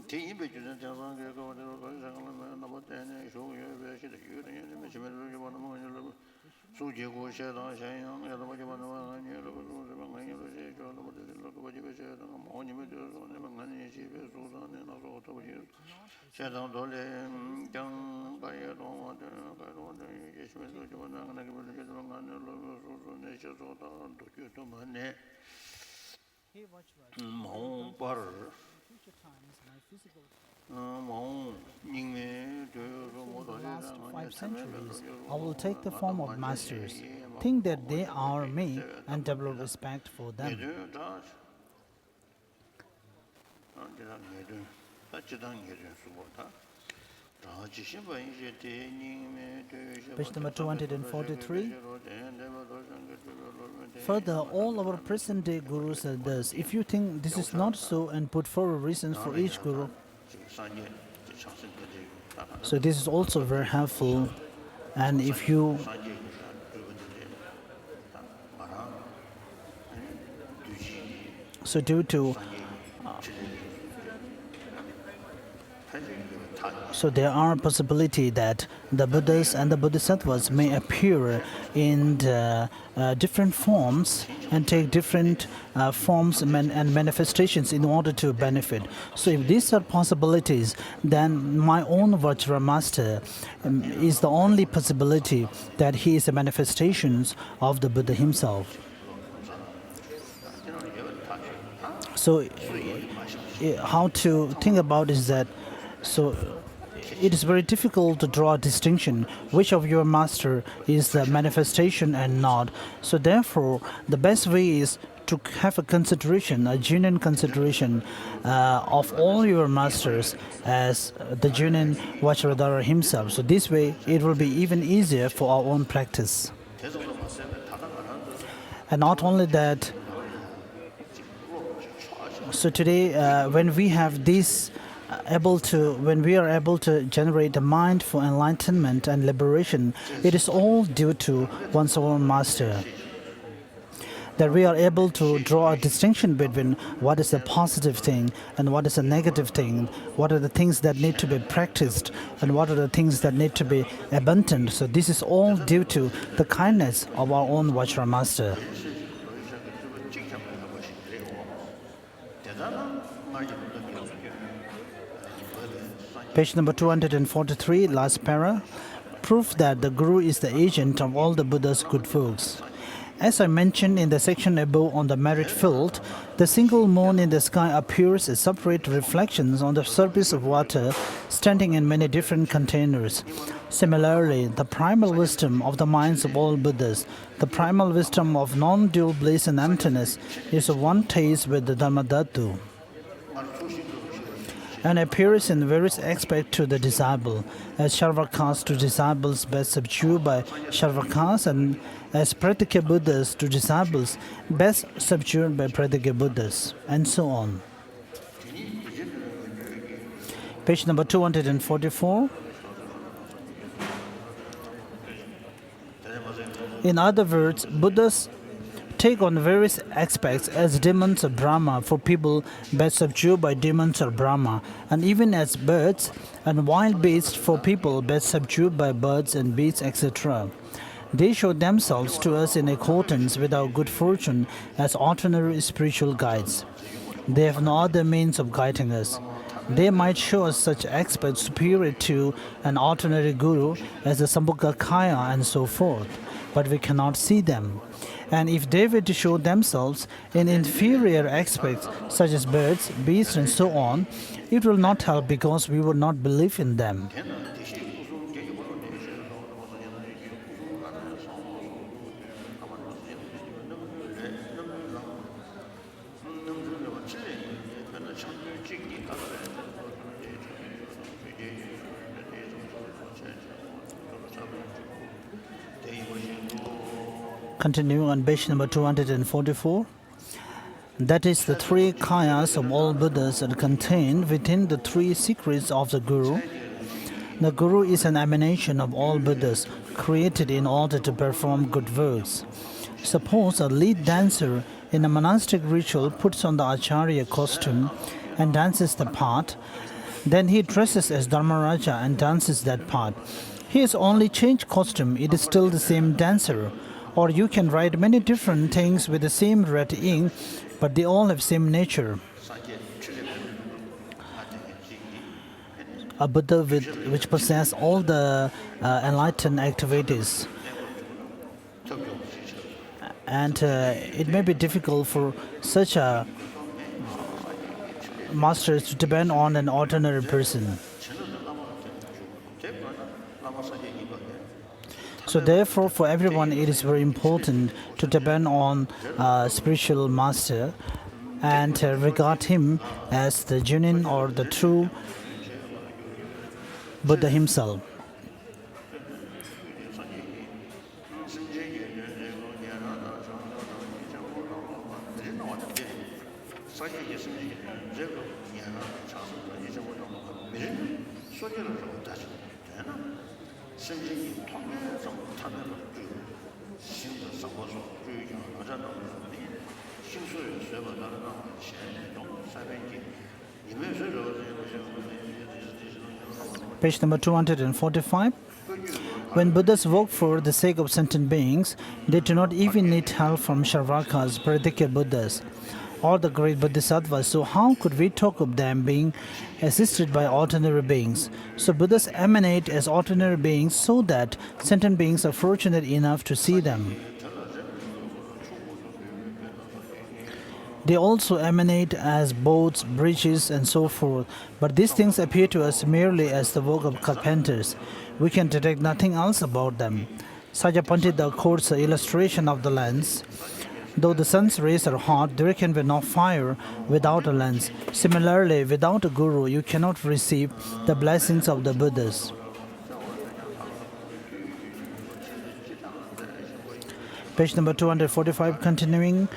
Te Yinbe Juzen Tensan Gego Doji Sangha Lama Nama Tene Shu Yu Shida Yu Tenyi Nime Chimeru Yiwa Nama Nyi Su Jego Sheda Shanyang Yadama Jiba Nama Nyi Lubu Su Ziba Nyi Lu Shi Chua Nama Tene Lubu Jiba Sheda Oni Me Dozo Nima Nyi Shibe Su Zane Na Su Tabu Shi Shedang Dole Jang Baye Roma Tene Kai Roma Tene Yeshme Su Jiba Nanga Nagi Bulu Jiba Nani Lubu Su Su Ne Shi Su Ta Du Kyu Tu Ma Ne Maung Bar Last 5 centuries, I will take the form of masters, think that they are me, and develop respect for them. Page number 243. Further, all our present-day gurus are thus. If you think this is not so and put forward reasons for each guru, so this is also very helpful. And if you due to so there are possibility that the Buddhas and the Bodhisattvas may appear in different forms and take different forms and manifestations in order to benefit. So if these are possibilities, then my own Vajra Master is the only possibility that he is a manifestation of the Buddha himself. So how to think about is that, so it is very difficult to draw a distinction which of your master is the manifestation and not. So therefore, the best way is to have a consideration, a genuine consideration of all your masters as the genuine Vajradhara himself. So this way, it will be even easier for our own practice. And not only that, so today, when we have this when we are able to generate a mind for enlightenment and liberation, it is all due to one's own master. That we are able to draw a distinction between what is a positive thing and what is a negative thing, what are the things that need to be practiced and what are the things that need to be abandoned. So this is all due to the kindness of our own Vajra Master. Page number 243, last para. Proof that the Guru is the agent of all the Buddha's good works. As I mentioned in the section above on the merit field, the single moon in the sky appears as separate reflections on the surface of water standing in many different containers. Similarly, the primal wisdom of the minds of all Buddhas, the primal wisdom of non-dual bliss and emptiness, is of one taste with the Dharmadhatu and appears in various aspects to the disciple, as Sharvakas to disciples best subdued by Sharvakas, and as Pratitya Buddhas to disciples best subdued by Pratitya Buddhas, and so on. Page number 244. In other words, Buddhas take on various aspects as demons of Brahma for people best subdued by demons of Brahma, and even as birds and wild beasts for people best subdued by birds and beasts, etc. They show themselves to us in accordance with our good fortune as ordinary spiritual guides. They have no other means of guiding us. They might show us such aspects superior to an ordinary guru as the Sambhogakaya and so forth, but we cannot see them. And if they were to show themselves in inferior aspects such as birds, beasts and so on, it will not help because we will not believe in them. Continuing on page number 244. That is, the three kayas of all Buddhas are contained within the three secrets of the Guru. The Guru is an emanation of all Buddhas, created in order to perform good works. Suppose a lead dancer in a monastic ritual puts on the Acharya costume and dances the part, then he dresses as Dharmaraja and dances that part. He has only changed costume, it is still the same dancer. Or you can write many different things with the same red ink, but they all have same nature. A Buddha which possesses all the enlightened activities. And it may be difficult for such a master to depend on an ordinary person. So therefore, for everyone, it is very important to depend on a spiritual master and regard him as the genuine or the true Buddha himself. Page number 245. When Buddhas work for the sake of sentient beings, they do not even need help from Sharvakas, Pradikya Buddhas, or the great Bodhisattvas. So how could we talk of them being assisted by ordinary beings? So Buddhas emanate as ordinary beings so that sentient beings are fortunate enough to see them. They also emanate as boats, bridges, and so forth, but these things appear to us merely as the work of carpenters. We can detect nothing else about them. Sajapantita quotes an illustration of the lens. Though the sun's rays are hot, there can be no fire without a lens. Similarly, without a guru, you cannot receive the blessings of the Buddhas. Page number 245, continuing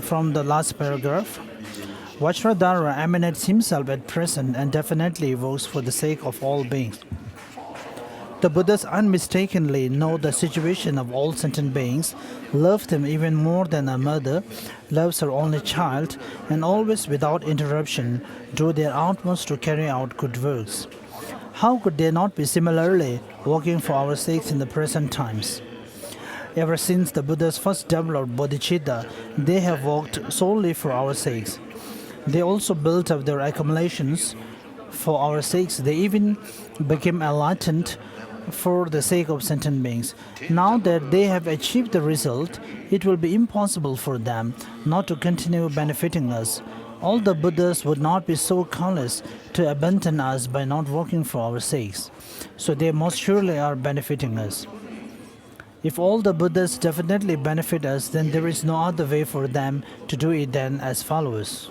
from the last paragraph. Vajradhara emanates himself at present and definitely works for the sake of all beings. The Buddhas unmistakably know the situation of all sentient beings, love them even more than a mother loves her only child, and always without interruption do their utmost to carry out good works. How could they not be similarly working for our sakes in the present times? Ever since the Buddhas first developed bodhicitta, they have worked solely for our sakes. They also built up their accumulations for our sakes. They even became enlightened for the sake of sentient beings. Now that they have achieved the result, it will be impossible for them not to continue benefiting us. All the Buddhas would not be so callous to abandon us by not working for our sakes. So they most surely are benefiting us. If all the Buddhas definitely benefit us, then there is no other way for them to do it than as follows.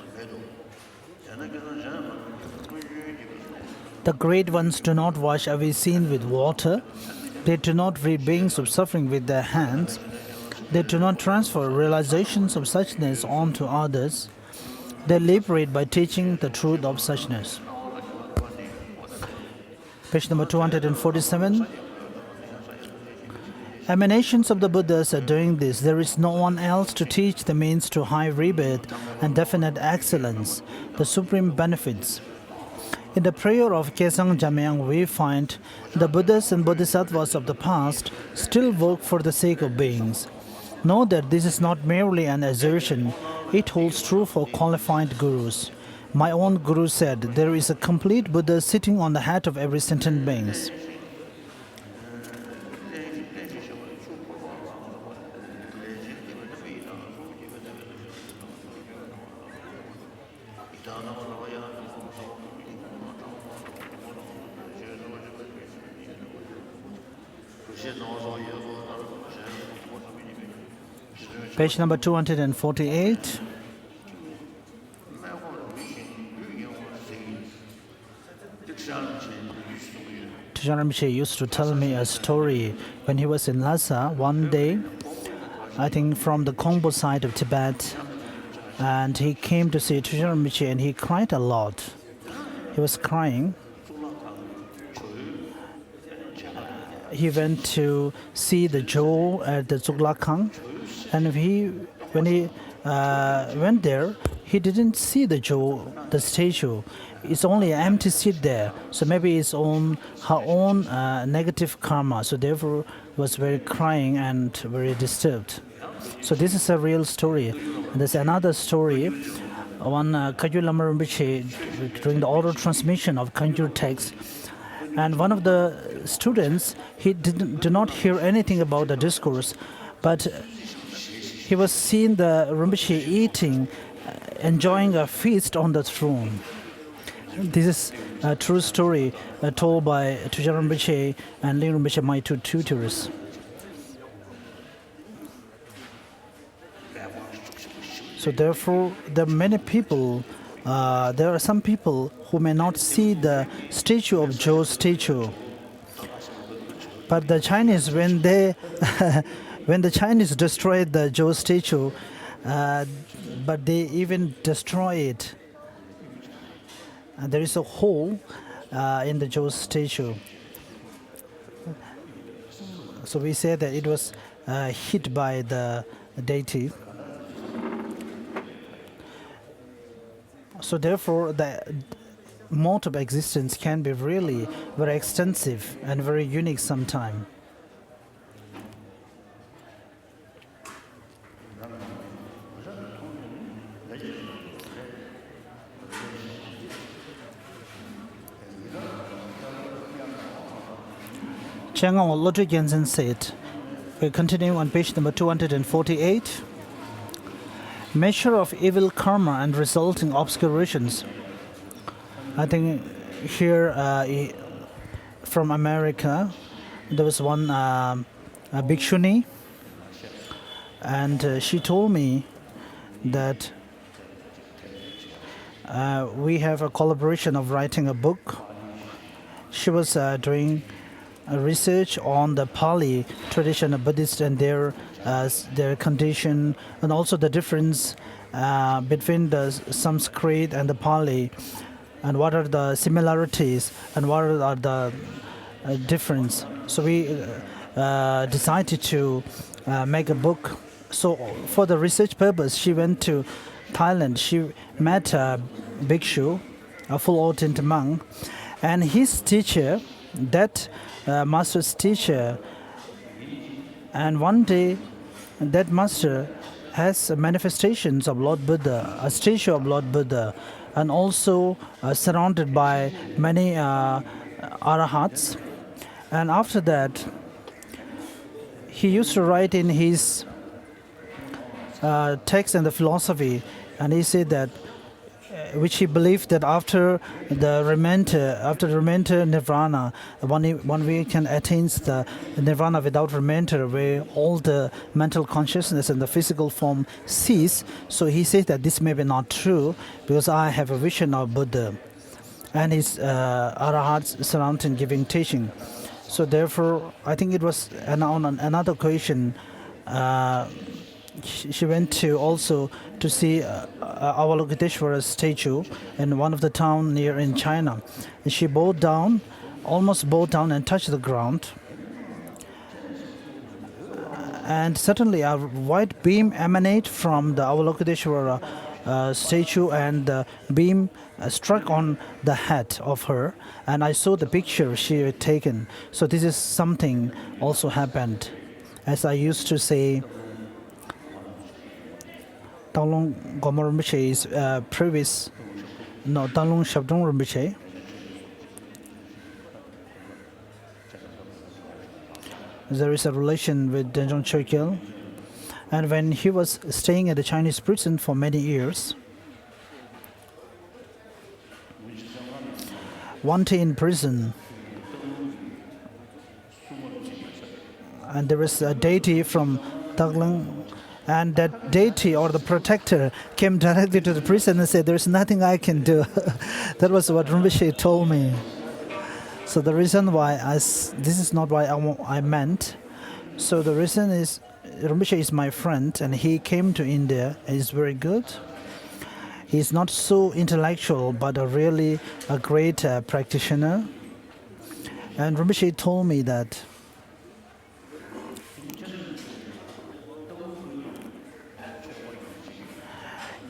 The great ones do not wash away sin with water. They do not free beings of suffering with their hands. They do not transfer realizations of suchness on to others. They liberate by teaching the truth of suchness. Page number 247. Emanations of the Buddhas are doing this. There is no one else to teach the means to high rebirth and definite excellence, the supreme benefits. In the prayer of Kesang Jamyang, we find the Buddhas and Bodhisattvas of the past still work for the sake of beings. Know that this is not merely an assertion, it holds true for qualified gurus. My own guru said, there is a complete Buddha sitting on the head of every sentient being. Page number 248. Tujang Rinpoche used to tell me a story when he was in Lhasa one day, I think from the Khombo side of Tibet, and he came to see Tujang Rinpoche and he cried a lot. He was crying. He went to see the Joe at the Zuglakang, and when he went there, he didn't see the Joe, the statue. It's only an empty seat there. So maybe it's her own negative karma. So therefore, was very crying and very disturbed. So this is a real story. And there's another story. One Kagyu Lama Rinpoche during the oral transmission of Kangyur text, and one of the students, he did not hear anything about the discourse, but he was seeing the Rinpoche eating, enjoying a feast on the throne. This is a true story told by Tujang Rinpoche and Ling Rinpoche, my two tutors. So therefore, there are many people, there are some people who may not see the statue of Joe's statue. But the Chinese, when they, when the Chinese destroyed the Joe statue, but they even destroy it. There is a hole in the Joe statue. So we say that it was hit by the deity. So therefore, the mode of existence can be really very extensive and very unique sometimes. Chiang Lodri Gensen said, we're continuing on page number 248. Measure of evil karma and resulting obscurations. I think here from America, there was one bhikshuni, and she told me that we have a collaboration of writing a book. She was doing research on the Pali tradition of Buddhists and their condition, and also the difference between the Sanskrit and the Pali, and what are the similarities and what are the difference. So we decided to make a book. So for the research purpose, she went to Thailand. She met a bhikshu, a full ordained monk, and his teacher, that master's teacher, and one day that master has manifestations of Lord Buddha, a statue of Lord Buddha, and also surrounded by many arahats. And after that, he used to write in his text and the philosophy, and he said that which he believed that after the remainder nirvana, one way can attain the nirvana without remainder, where all the mental consciousness and the physical form cease. So he says that this may be not true because I have a vision of Buddha and his arahats surrounding giving teaching. So therefore, I think it was on another occasion. She went to also to see Avalokiteshvara's statue in one of the town near in China. And she bowed down, almost bowed down and touched the ground. And suddenly a white beam emanated from the Avalokiteshvara statue, and the beam struck on the head of her. And I saw the picture she had taken. So this is something also happened. As I used to say, Taolong Gomar Rinpoche's previous No, Tanglung Shabdung Rinpoche. There is a relation with Denjong Chogyal. And when he was staying at the Chinese prison for many years, one day in prison, and there was a deity from Taglung, and that deity or the protector came directly to the prison and said, "There's nothing I can do." That was what Rinpoche told me. So the reason why this is not why I meant. So the reason is Rinpoche is my friend and he came to India. He's very good. He's not so intellectual, but a great practitioner. And Rinpoche told me that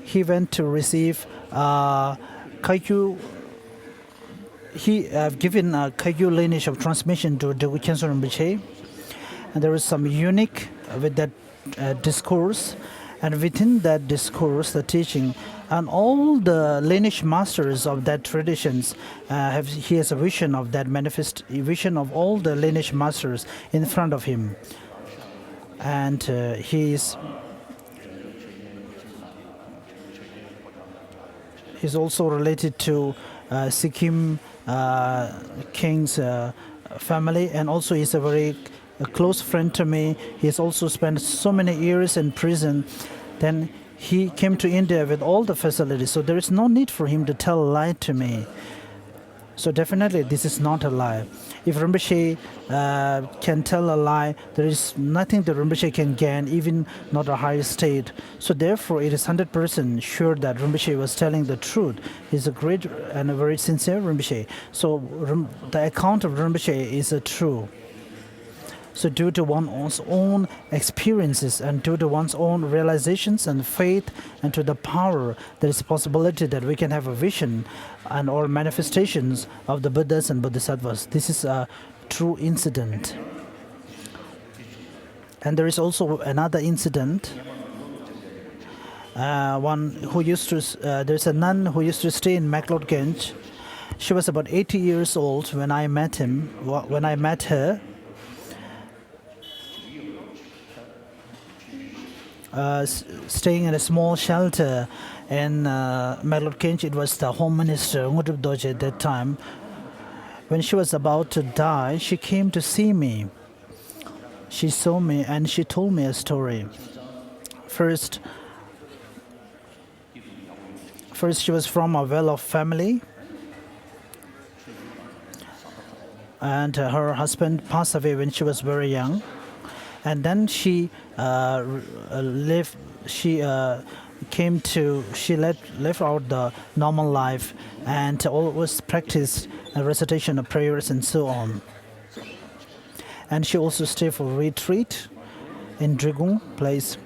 he went to receive Kaikyu. He given a Kaikyu lineage of transmission to Day4 Rinpoche, and there is some unique with that discourse, and within that discourse, the teaching, and all the lineage masters of that traditions he has a vision of that vision of all the lineage masters in front of him, and he's also related to Sikkim king's family, and also he's a close friend to me. He's also spent so many years in prison. Then he came to India with all the facilities, so there is no need for him to tell a lie to me. So definitely this is not a lie. If Rinpoche can tell a lie, there is nothing that Rinpoche can gain, even not a higher state. So therefore it is 100% sure that Rinpoche was telling the truth. He's a great and a very sincere Rinpoche. So the account of Rinpoche is true. So due to one's own experiences and due to one's own realizations and faith and to the power, there is a possibility that we can have a vision and or manifestations of the Buddhas and Bodhisattvas. This is a true incident. And there is also another incident. There's a nun who used to stay in McLeod. She was about 80 years old when I met her. Staying in a small shelter in Mundgod. It was the Home Minister Ngudrup Doje at that time. When she was about to die, she came to see me. She saw me and she told me a story. First, she was from a well-off family, and her husband passed away when she was very young. And then she left out the normal life and always practiced a recitation of prayers and so on. And she also stayed for retreat in Drigung place.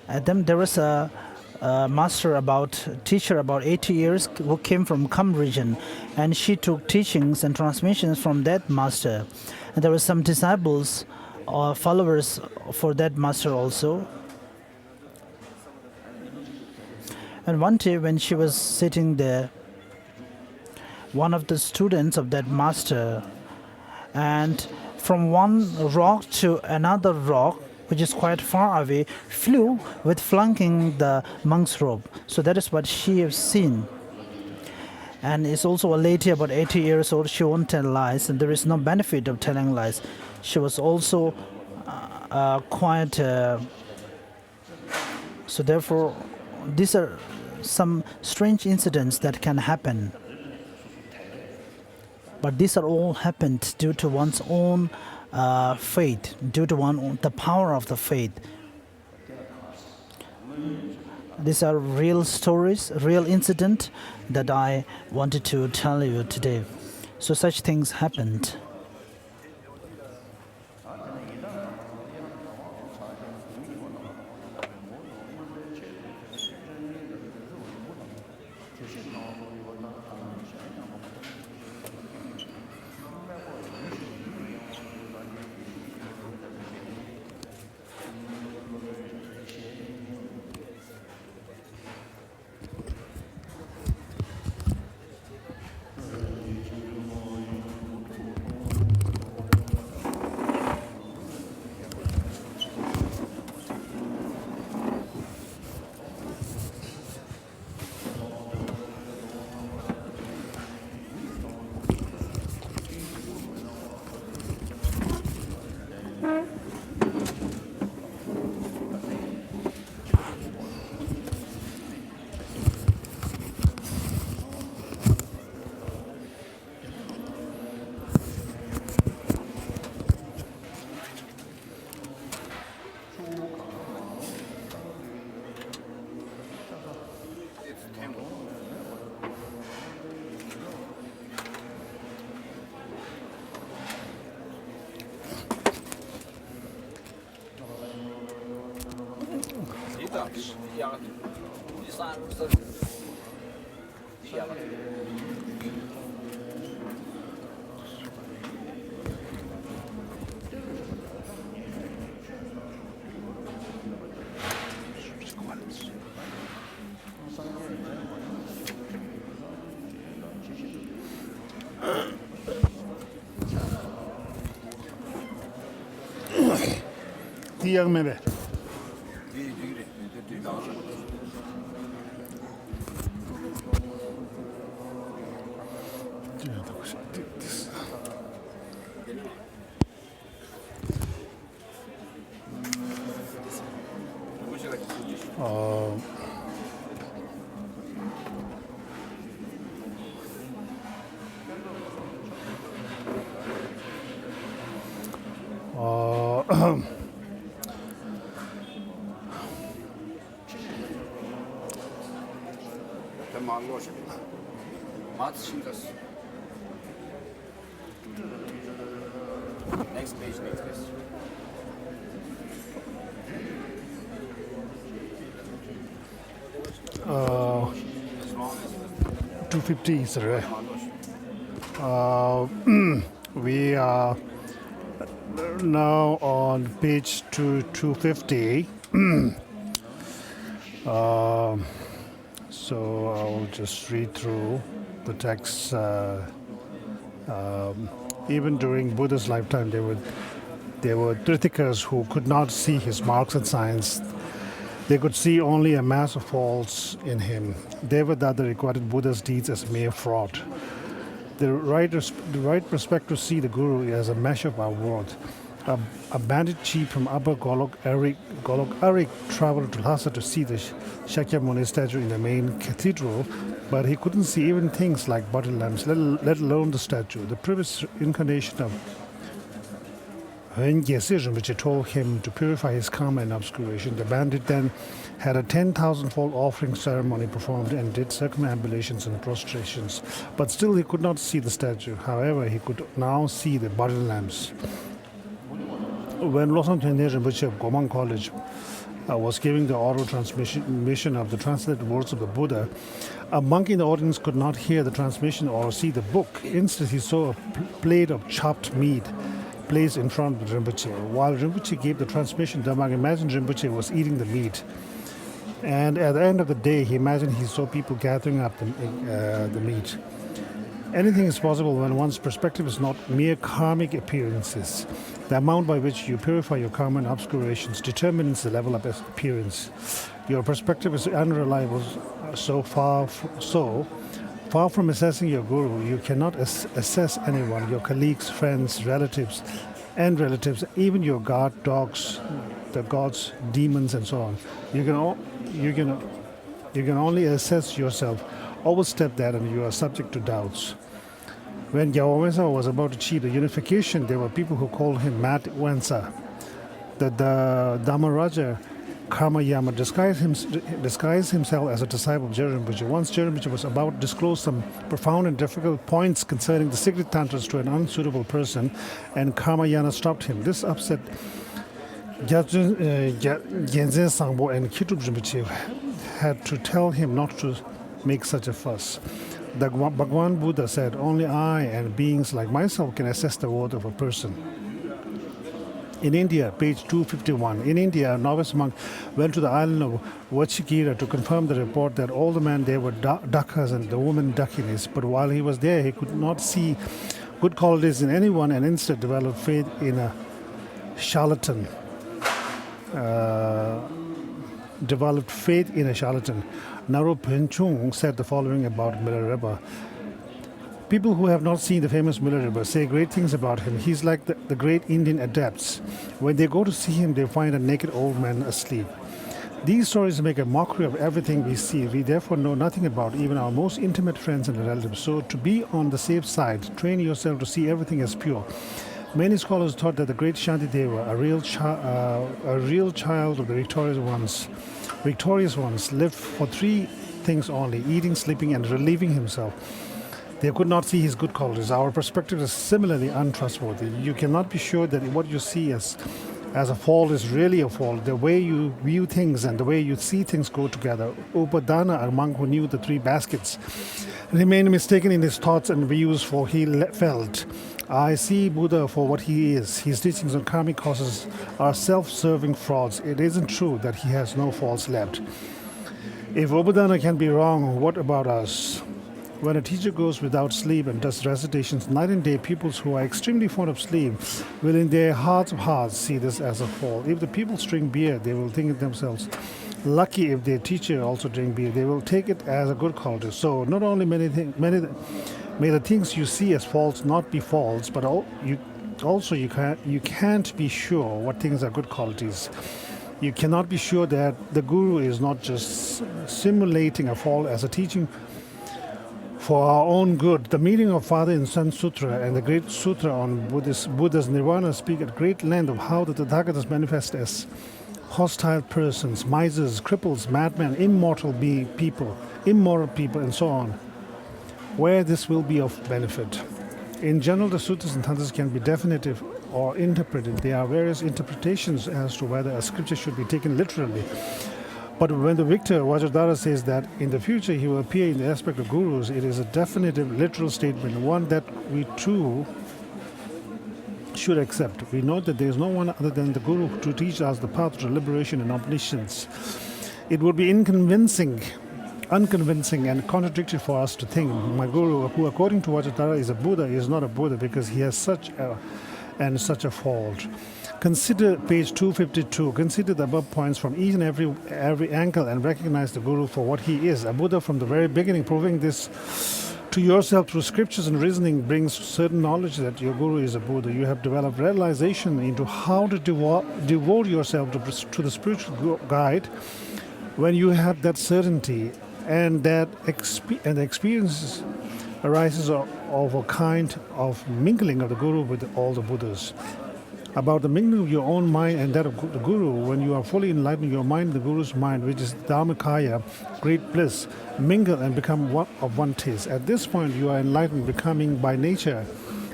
And then there was a teacher about 80 years who came from Kham region, and she took teachings and transmissions from that master. And there were some disciples or followers for that master also. And one day when she was sitting there, one of the students of that master, and from one rock to another rock, which is quite far away, flew with flunking the monk's robe. So that is what she has seen. And it's also a lady about 80 years old. She won't tell lies, and there is no benefit of telling lies. She was also quite... so therefore, these are some strange incidents that can happen. But these are all happened due to one's own faith, due to the power of the faith. These are real stories, real incident that I wanted to tell you today. So such things happened. Young maybe. Next page, next page. 250 is right. We are now on page 250. So I'll just read through the text. Even during Buddha's lifetime, there were Tritikas who could not see his marks and signs. They could see only a mass of faults in him. Devadatta regarded Buddha's deeds as mere fraud. The right perspective to see the Guru as a measure of our worth. A bandit chief from Upper Golok Arik traveled to Lhasa to see the Shakyamuni statue in the main cathedral, but he couldn't see even things like bottle lamps, let alone the statue. The previous incarnation of Rinpoche told him to purify his karma and obscuration. The bandit then had a 10,000-fold offering ceremony performed and did circumambulations and prostrations. But still he could not see the statue. However, he could now see the bottle lamps. When Losam Tende Rinpoche of Gomang College was giving the oral transmission of the translated words of the Buddha, a monk in the audience could not hear the transmission or see the book. Instead, he saw a plate of chopped meat placed in front of Rinpoche. While Rinpoche gave the transmission, the monk imagined Rinpoche was eating the meat. And at the end of the day, he imagined he saw people gathering up the meat. Anything is possible when one's perspective is not mere karmic appearances. The amount by which you purify your karma and obscurations determines the level of appearance. Your perspective is unreliable, so far from assessing your guru, you cannot assess anyone, your colleagues, friends, relatives, even your guard dogs, the gods, demons, and so on. You can only assess yourself. Overstep that and you are subject to doubts. When Gyawamesa was about to achieve the unification, there were people who called him Mat Wensa. The Dhamaraja Karmayama disguised himself as a disciple of Rinpoche. Once Rinpoche was about to disclose some profound and difficult points concerning the secret tantras to an unsuitable person, and Karmayana stopped him. This upset Ganden Sangbo and Kitub Rinpoche had to tell him not to make such a fuss. The Bhagwan Buddha said, only I and beings like myself can assess the worth of a person. In India, page 251, in India, a novice monk went to the island of Vachigira to confirm the report that all the men there were Dakas and the women Dakinis. But while he was there, he could not see good qualities in anyone and instead developed faith in a charlatan. Naro Penchung said the following about Milarepa. People who have not seen the famous Milarepa say great things about him. He's like the great Indian adepts. When they go to see him, they find a naked old man asleep. These stories make a mockery of everything we see. We therefore know nothing about even our most intimate friends and relatives. So to be on the safe side, train yourself to see everything as pure. Many scholars thought that the great Shantideva, a real child of the victorious ones, lived for three things only: eating, sleeping, and relieving himself. They could not see his good qualities. Our perspective is similarly untrustworthy. You cannot be sure that what you see as as a fault is really a fault. The way you view things and the way you see things go together. Upadana, a monk who knew the three baskets, remained mistaken in his thoughts and views, for he felt, I see Buddha for what he is. His teachings on karmic causes are self-serving frauds. It isn't true that he has no faults left. If Upadana can be wrong, what about us? When a teacher goes without sleep and does recitations night and day, pupils who are extremely fond of sleep will in their hearts of hearts see this as a fault. If the pupils drink beer, they will think themselves lucky. If their teacher also drink beer, they will take it as a good quality. So not only may the things you see as faults not be faults, but you can't be sure what things are good qualities. You cannot be sure that the guru is not just simulating a fault as a teaching for our own good. The meaning of Father and Son Sutra and the great sutra on Buddha's Nirvana speak at great length of how the Tathagatas manifest as hostile persons, misers, cripples, madmen, immoral people, and so on, where this will be of benefit. In general, the sutras and tantras can be definitive or interpreted. There are various interpretations as to whether a scripture should be taken literally. But when the victor, Vajradhara, says that in the future he will appear in the aspect of gurus, it is a definitive, literal statement, one that we too should accept. We know that there is no one other than the guru to teach us the path to liberation and omniscience. It would be unconvincing and contradictory for us to think my guru, who according to Vajradhara is a Buddha, is not a Buddha because he has such a fault. Consider page 252. Consider the above points from each and every angle and recognize the Guru for what he is, a Buddha from the very beginning. Proving this to yourself through scriptures and reasoning brings certain knowledge that your Guru is a Buddha. You have developed realization into how to devote yourself to the spiritual guide. When you have that certainty and that experience arises of a kind of mingling of the Guru with all the Buddhas. About the mingling of your own mind and that of the Guru, when you are fully enlightened, your mind, the Guru's mind, which is Dhammakaya, great bliss, mingle and become one of one taste. At this point, you are enlightened, becoming by nature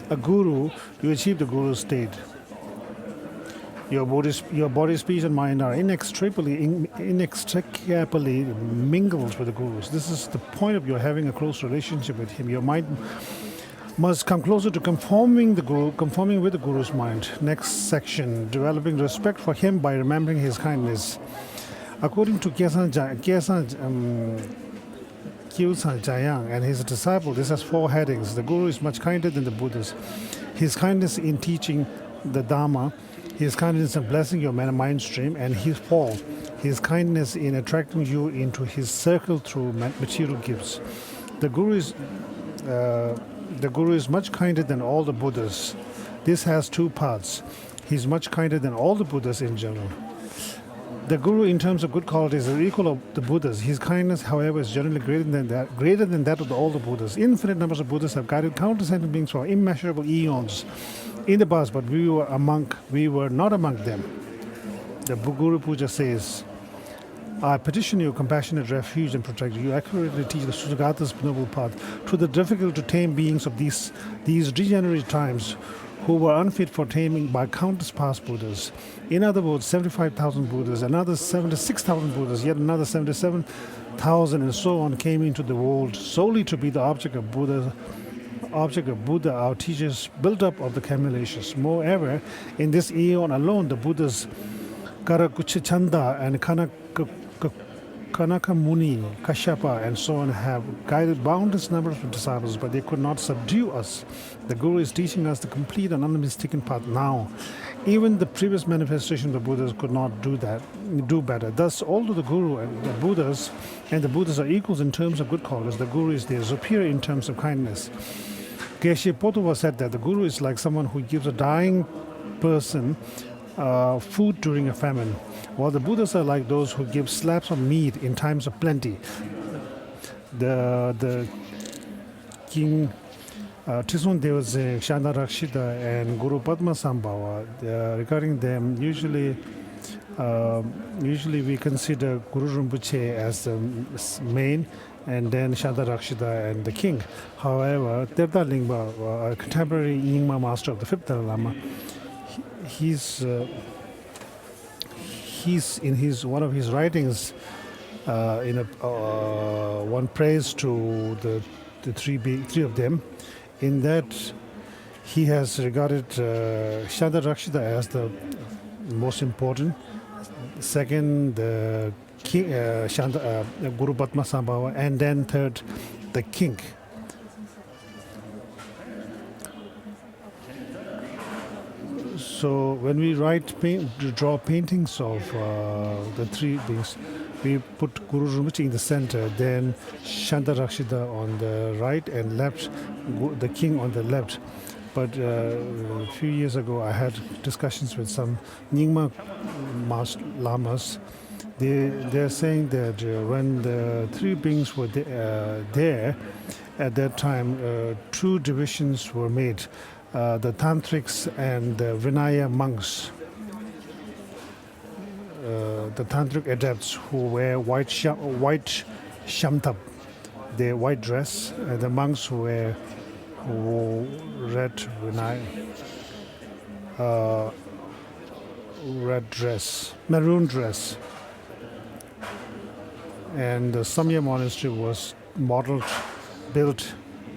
a Guru. You achieve the Guru's state. Your body, speech, and mind are inextricably mingled with the Guru's. This is the point of your having a close relationship with him. Your mind must come closer to conforming with the Guru's mind. Next section, developing respect for him by remembering his kindness. According to Kyesan Jayang and his disciple, this has 4 headings. The Guru is much kinder than the Buddhas. His kindness in teaching the Dhamma, his kindness in blessing your mind stream, and his fall, his kindness in attracting you into his circle through material gifts. The Guru is much kinder than all the Buddhas. This has 2 parts. He's much kinder than all the Buddhas in general. The Guru, in terms of good qualities, is equal of the Buddhas. His kindness, however, is generally greater than that of all the Buddhas. Infinite numbers of Buddhas have guided countless sentient beings for immeasurable eons in the past, but we were not among them. The Guru Puja says, I petition you, compassionate refuge and protector. You accurately teach the Sugata's noble path to the difficult to tame beings of these degenerate times who were unfit for taming by countless past Buddhas. In other words, 75,000 Buddhas, another 76,000 Buddhas, yet another 77,000 and so on came into the world solely to be the object of Buddha, our teachers, built up of the accumulations. Moreover, in this eon alone, the Buddhas Karakuchachanda and Kanaka Muni, Kashyapa, and so on have guided boundless numbers of disciples, but they could not subdue us. The Guru is teaching us the complete and unmistaken path now. Even the previous manifestations of the Buddhas could not do better. Thus, although the Guru and the Buddhas are equals in terms of good qualities, the Guru is their superior in terms of kindness. Geshe Potova said that the Guru is like someone who gives a dying person food during a famine, while the Buddhas are like those who give slabs of meat in times of plenty. The King Tisun Devase, Shanda Rakshita, and Guru Padma Sambhava, regarding them, usually we consider Guru Rinpoche as the main, and then Shanda Rakshita and the king. However, Devda Lingpa, a contemporary Nyingma master of the 5th Dalai Lama, he's he's in one of his writings, one praise to the three of them. In that, he has regarded Shantarakshita as the most important. Second, the king, Guru Padmasambhava, and then third, the king. So when we draw paintings of the three beings, we put Guru Rinpoche in the center, then Shantarakshita on the right and left, the king on the left. But a few years ago, I had discussions with some Nyingma Lamas. They're saying that when the three beings were there, at that time, two divisions were made. The Tantrics and the Vinaya monks. The Tantric adepts who wear white shamtab, their white dress, and the monks who wear red Vinaya, red dress, maroon dress. And the Samya monastery was built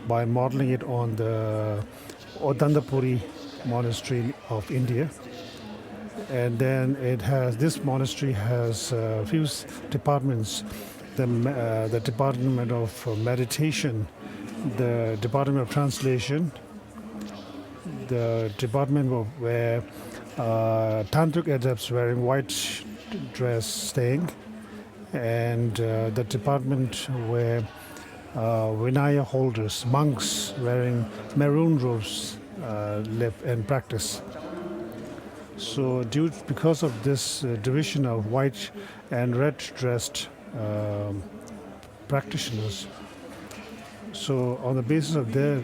by modeling it on the Odandapuri monastery of India. And then this monastery has a few departments, the Department of Meditation, the Department of Translation, the department where Tantric adepts wearing white dress staying, and the department where Vinaya holders, monks wearing maroon robes live and practice. So because of this division of white and red dressed practitioners, so on the basis of that,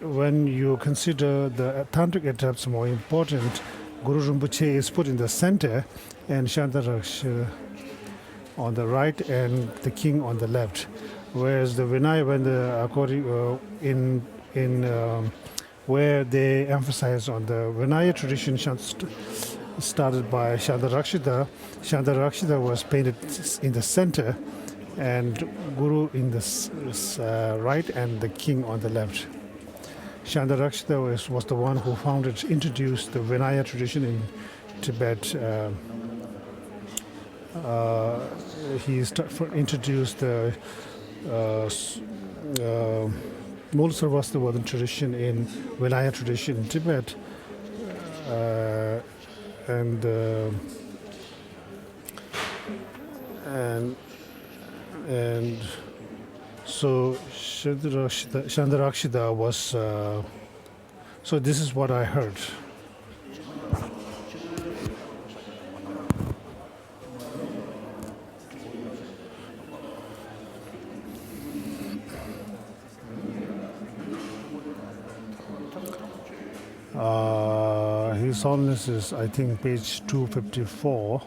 when you consider the Tantric adepts more important, Guru Rinpoche is put in the center and Shantarakshita on the right and the king on the left. Whereas the Vinaya, where they emphasize on the Vinaya tradition started by Shantarakshita. Shantarakshita was painted in the center and Guru in the right and the king on the left. Shantarakshita was the one who introduced the Vinaya tradition in Tibet. He introduced the Mulasarvastivadin tradition in Vinaya tradition in Tibet, and so Shantarakshita was. So this is what I heard. His Holiness is, I think, page 254.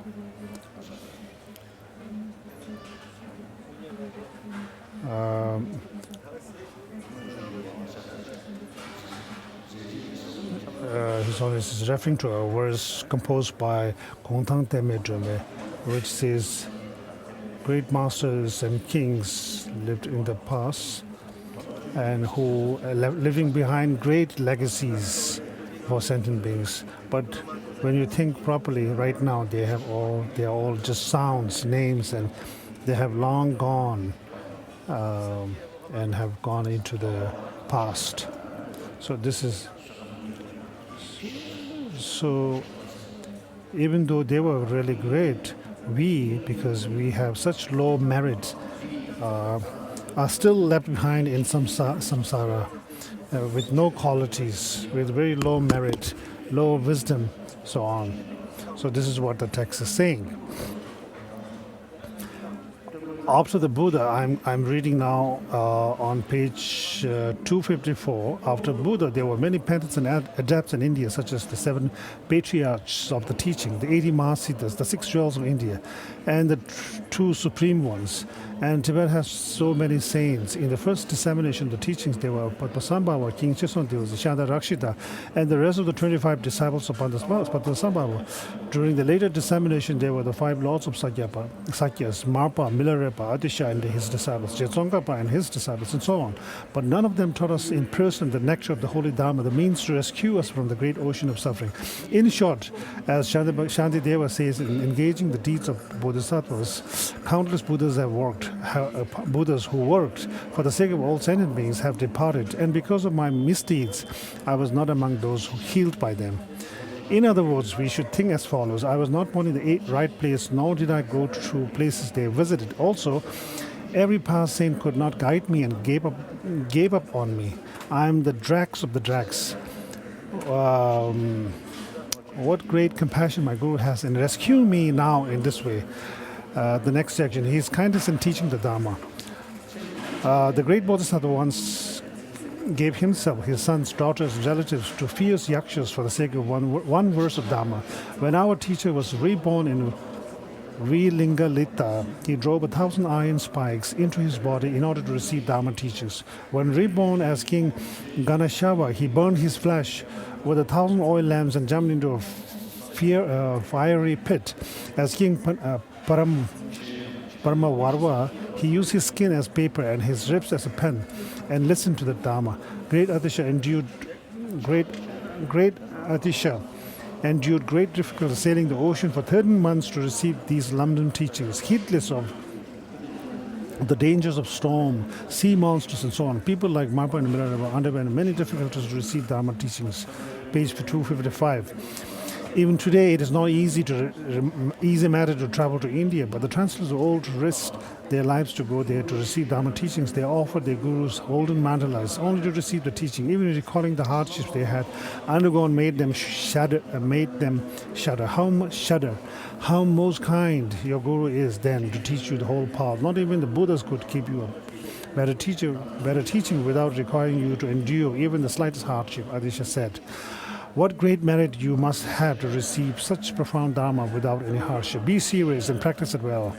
His Holiness is referring to a verse composed by Kontang Teme Drome, which says, "Great masters and kings lived in the past, and who living behind great legacies for sentient beings. But when you think properly, right now they are all just sounds, names, and they have long gone and have gone into the past." So this is so. Even though they were really great, because we have such low merit, are still left behind in samsara with no qualities, with very low merit, low wisdom, so on. So this is what the text is saying. After the Buddha, I'm reading now on page 254. After Buddha, there were many pentits and adepts in India, such as the 7 patriarchs of the teaching, the 80 Mahasiddhas, the 6 jewels of India, and the 2 supreme ones. And Tibet has so many saints. In the first dissemination, the teachings, they were Padmasambhava, King Cheson, there was Shanda Rakshita, and the rest of the 25 disciples of Padmasambhava. During the later dissemination, there were the 5 lords of Sakyas, Marpa, Milarepa, Atisha and his disciples, Jetsongapa and his disciples, and so on. But none of them taught us in person the nectar of the holy Dharma, the means to rescue us from the great ocean of suffering. In short, as Shantideva says, in engaging the deeds of bodhisattvas, countless Buddhas have worked. Buddhas who worked for the sake of all sentient beings have departed, and because of my misdeeds, I was not among those who healed by them. In other words, we should think as follows: I was not born in the right place, nor did I go to places they visited. Also, every past saint could not guide me and gave up on me. I am the dregs of the dregs. What great compassion my Guru has, and rescue me now in this way. The next section, his kindness in teaching the Dharma. The great Bodhisattva once gave himself, his sons, daughters, relatives to fierce yakshas for the sake of one verse of Dharma. When our teacher was reborn in Vilingalita, he drove 1,000 iron spikes into his body in order to receive Dharma teachings. When reborn as King Ganeshava, he burned his flesh with 1,000 oil lamps and jumped into a fiery pit. As King Paramavarva, he used his skin as paper and his ribs as a pen, and listened to the Dharma. Great Atisha endured great difficulty sailing the ocean for 13 months to receive these Lam Rim teachings, heedless of the dangers of storm, sea monsters, and so on. People like Marpa and Milarepa underwent many difficulties to receive Dharma teachings. Page 255. Even today, it is not easy matter to travel to India, but the translators of old risked their lives to go there to receive Dharma teachings. They offered their gurus golden mandalas only to receive the teaching. Even recalling the hardships they had undergone made them shudder. How most kind your guru is then to teach you the whole path. Not even the Buddhas could keep you better teaching without requiring you to endure even the slightest hardship, Adisha said. What great merit you must have to receive such profound Dharma without any hardship. Be serious and practice it well.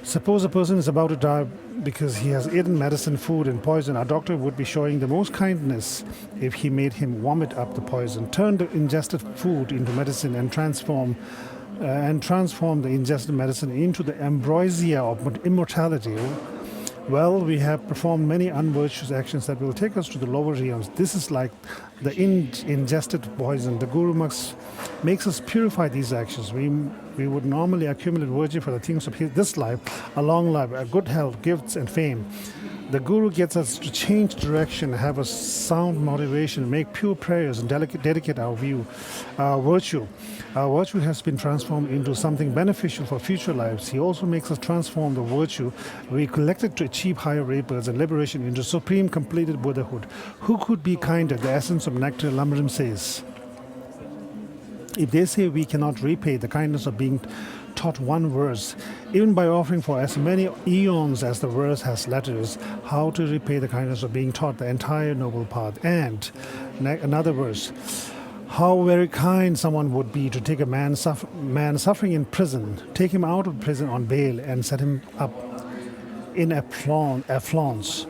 Suppose a person is about to die because he has eaten medicine, food, and poison. A doctor would be showing the most kindness if he made him vomit up the poison, turn the ingested food into medicine, and transform the ingested medicine into the ambrosia of immortality. Well, we have performed many unvirtuous actions that will take us to the lower realms. This is like the ingested poison. The Guru makes us purify these actions. We would normally accumulate virtue for the things of this life, a long life, a good health, gifts, and fame. The Guru gets us to change direction, have a sound motivation, make pure prayers, and dedicate our virtue. Our virtue has been transformed into something beneficial for future lives. He also makes us transform the virtue we collected to achieve higher rebirths and liberation into supreme completed Buddhahood. Who could be kinder? The essence of nectar, Lam Rim says. If they say we cannot repay the kindness of being taught one verse, even by offering for as many eons as the verse has letters, how to repay the kindness of being taught the entire noble path? And another verse, how very kind someone would be to take a man suffering in prison, take him out of prison on bail, and set him up in affluence.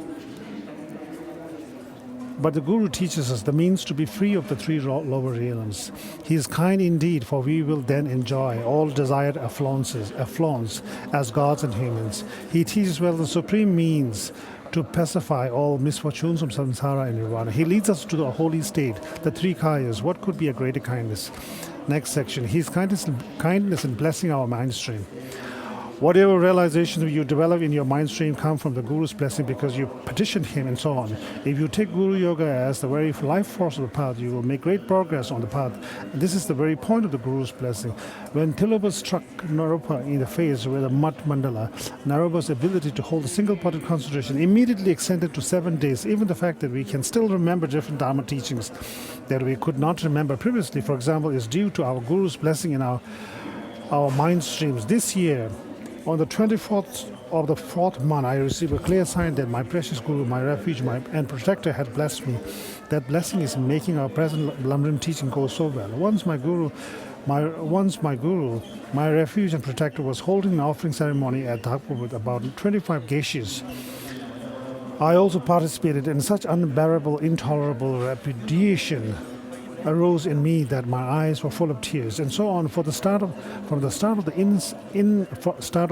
But the Guru teaches us the means to be free of the 3 lower realms. He is kind indeed, for we will then enjoy all desired affluence as gods and humans. He teaches well the supreme means to pacify all misfortunes from samsara and nirvana. He leads us to the holy state, the 3 kayas. What could be a greater kindness? Next section, his kindness in blessing our mind stream. Whatever realizations you develop in your mind stream come from the Guru's blessing because you petitioned him and so on. If you take Guru Yoga as the very life force of the path, you will make great progress on the path. And this is the very point of the Guru's blessing. When Tilopa struck Naropa in the face with a mud mandala, Naropa's ability to hold a single-potted concentration immediately extended to 7 days. Even the fact that we can still remember different Dharma teachings that we could not remember previously, for example, is due to our Guru's blessing in our mind streams. This year, on the 24th of the 4th month, I received a clear sign that my precious Guru, my refuge, and protector had blessed me. That blessing is making our present Lam Rim teaching go so well. Once my Guru Once my guru, my refuge and protector, was holding an offering ceremony at Dhakpur with about 25 geishis. I also participated in such unbearable, intolerable repudiation arose in me that my eyes were full of tears, and so on. From the start of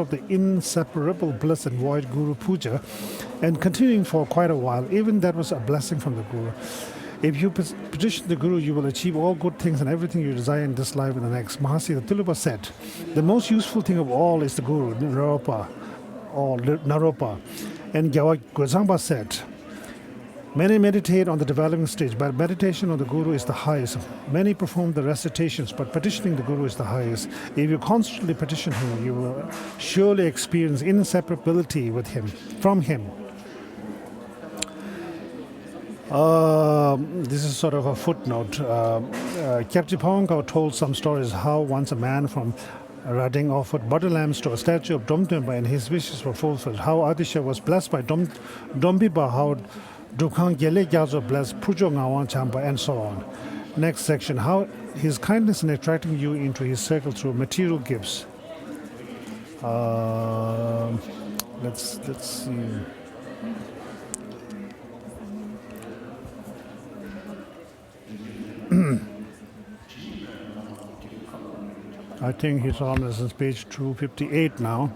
the inseparable bliss and void Guru Puja, and continuing for quite a while, even that was a blessing from the Guru. If you petition the Guru, you will achieve all good things and everything you desire in this life and the next. Mahasi Tilupa said, the most useful thing of all is the Guru, Naropa, or Naropa. And Gwazangpa said, many meditate on the developing stage, but meditation on the Guru is the highest. Many perform the recitations, but petitioning the Guru is the highest. If you constantly petition him, you will surely experience inseparability with him, from him. This is sort of a footnote. Kyabji Pawangkar told some stories how once a man from Rading offered butter lambs to a statue of Domdimba and his wishes were fulfilled. How Adisha was blessed by Dombiba, how Dukang Gele Gyazo blessed Pujo Ngawan Chamba, and so on. Next section, how his kindness in attracting you into his circle through material gifts. Let's see. I think His Holiness is page 258 now.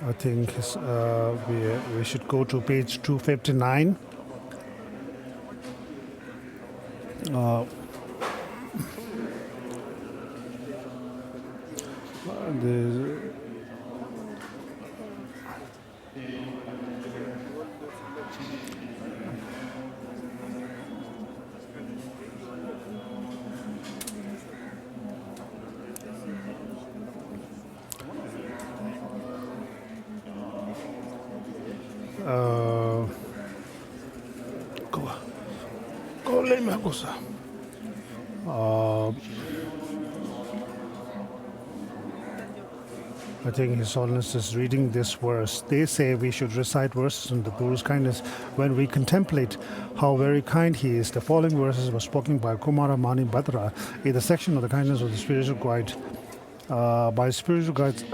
I think we should go to page 259. I think His Holiness is reading this verse. They say we should recite verses on the Guru's kindness when we contemplate how very kind he is. The following verses were spoken by Kumara Mani Bhadra in the section of the kindness of the spiritual guide by spiritual guides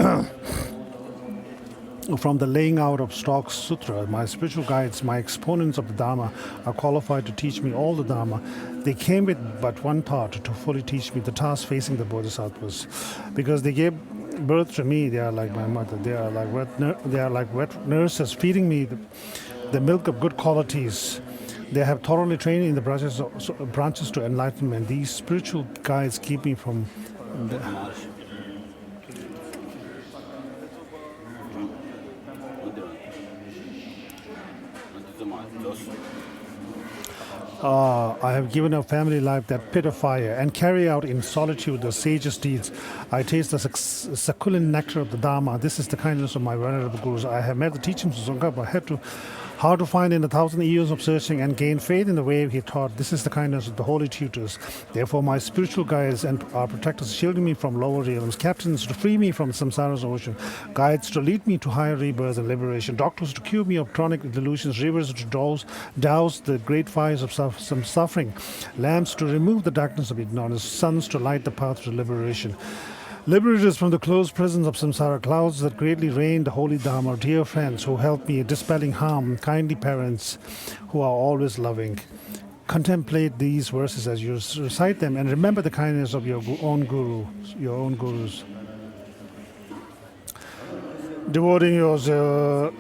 from the laying out of stock sutra. My spiritual guides, my exponents of the Dharma, are qualified to teach me all the Dharma. They came with but one thought, to fully teach me the task facing the Bodhisattvas. Because they gave birth to me, they are like my mother. They are like wet nurses feeding me the milk of good qualities. They have thoroughly trained in the branches to enlightenment. These spiritual guides keep me from I have given a family life that pit of fire and carry out in solitude the sage's deeds. I taste the succulent nectar of the Dharma. This is the kindness of my venerable Gurus. I have met the teachings of Tsongkhapa, but had to how to find in 1,000 years of searching and gain faith in the way he taught. This is the kindness of the holy tutors. Therefore, my spiritual guides and our protectors, shielding me from lower realms, captains to free me from samsara's ocean, guides to lead me to higher rebirth and liberation, doctors to cure me of chronic delusions, rivers to douse the great fires of some suffering, lamps to remove the darkness of ignorance, suns to light the path to liberation. Liberators from the close presence of samsara, clouds that greatly rain the holy Dharma, dear friends who help me dispelling harm, kindly parents who are always loving. Contemplate these verses as you recite them and remember the kindness of your own gurus. Devoting yourself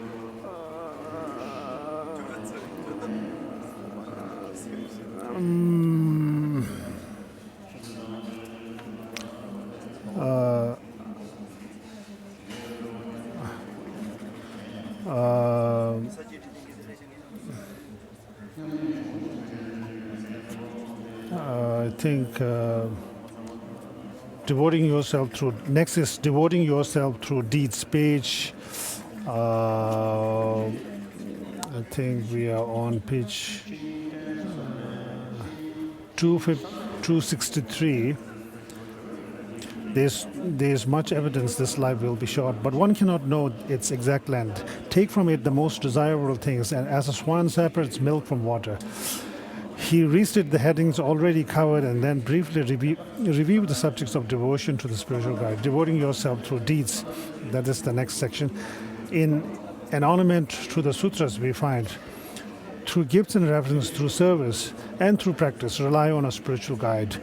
I think devoting yourself through, next is devoting yourself through deeds, page I think we are on page 263. There's much evidence this life will be short, but one cannot know its exact length. Take from it the most desirable things, and as a swan separates milk from water. He restated the headings already covered and then briefly reviewed the subjects of devotion to the spiritual guide, devoting yourself through deeds. That is the next section. In an ornament to the sutras we find, through gifts and reverence, through service, and through practice, rely on a spiritual guide.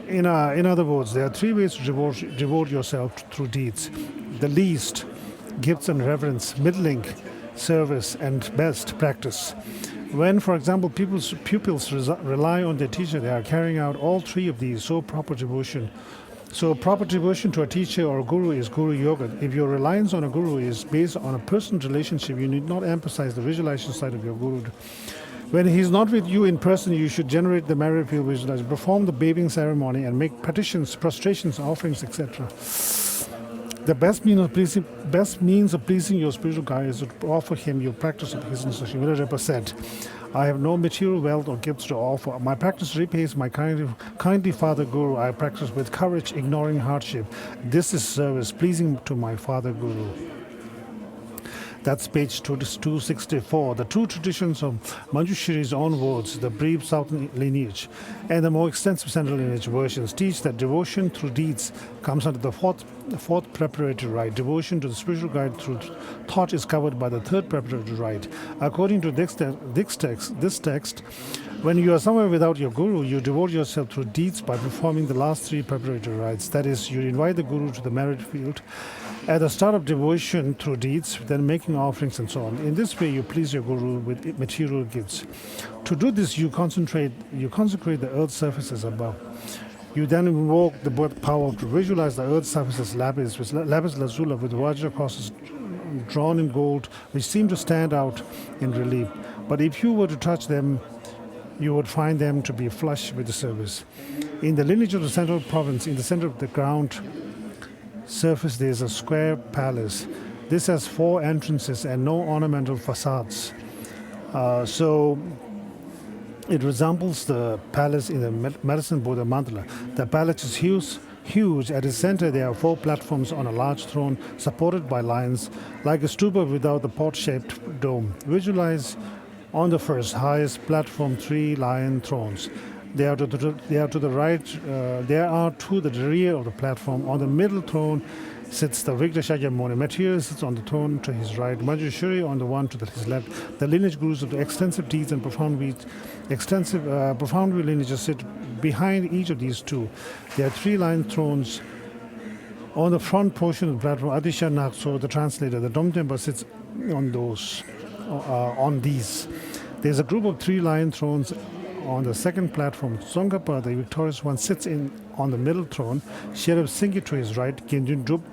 In other words, there are three ways to devote yourself through deeds. The least, gifts and reverence; middling, service; and best, practice. When, for example, pupils rely on their teacher, they are carrying out all three of these. So proper devotion to a teacher or a guru is guru yoga. If your reliance on a guru is based on a personal relationship, you need not emphasize the visualization side of your guru. When he is not with you in person, you should generate the merit field visualization, perform the bathing ceremony, and make petitions, prostrations, offerings, etc. The best means of pleasing your spiritual guide is to offer him your practice of his instruction. Villarepa said, I have no material wealth or gifts to offer. My practice repays my kindly Father Guru. I practice with courage, ignoring hardship. This is service, pleasing to my Father Guru. That's page 264. The true traditions of Manjushri's own words, the brief southern lineage, and the more extensive central lineage versions teach that devotion through deeds comes under the fourth preparatory rite. Devotion to the spiritual guide through thought is covered by the third preparatory rite. According to this text, when you are somewhere without your guru, you devote yourself through deeds by performing the last three preparatory rites. That is, you invite the guru to the merit field at the start of devotion through deeds, then making offerings and so on. In this way, you please your guru with material gifts. To do this, you consecrate the earth's surfaces above. You then invoke the power to visualize the earth's surface as lapis lazuli with vajra crosses drawn in gold, which seem to stand out in relief. But if you were to touch them, you would find them to be flush with the surface. In the lineage of the central province, in the center of the ground surface, there is a square palace. This has 4 entrances and no ornamental facades. So it resembles the palace in the Medicine Buddha mandala. The palace is huge. At its center, there are 4 platforms on a large throne supported by lions, like a stupa without the pot-shaped dome. Visualize on the first highest platform 3 lion thrones. They are to the right. There are to the rear of the platform. On the middle throne sits the Shakyamuni. Material sits on the throne to his right. Manjushri on the one to his left. The lineage gurus of the extensive deeds and profound lineages sit behind each of these 2. There are 3 lion thrones on the front portion of the platform. Adisha Nakso, the translator, the Domtempa sits on these. There's a group of 3 lion thrones on the second platform. Tsongkhapa, the victorious one, sits on the middle throne. Sherab Singhi to his right. Genjun Drup,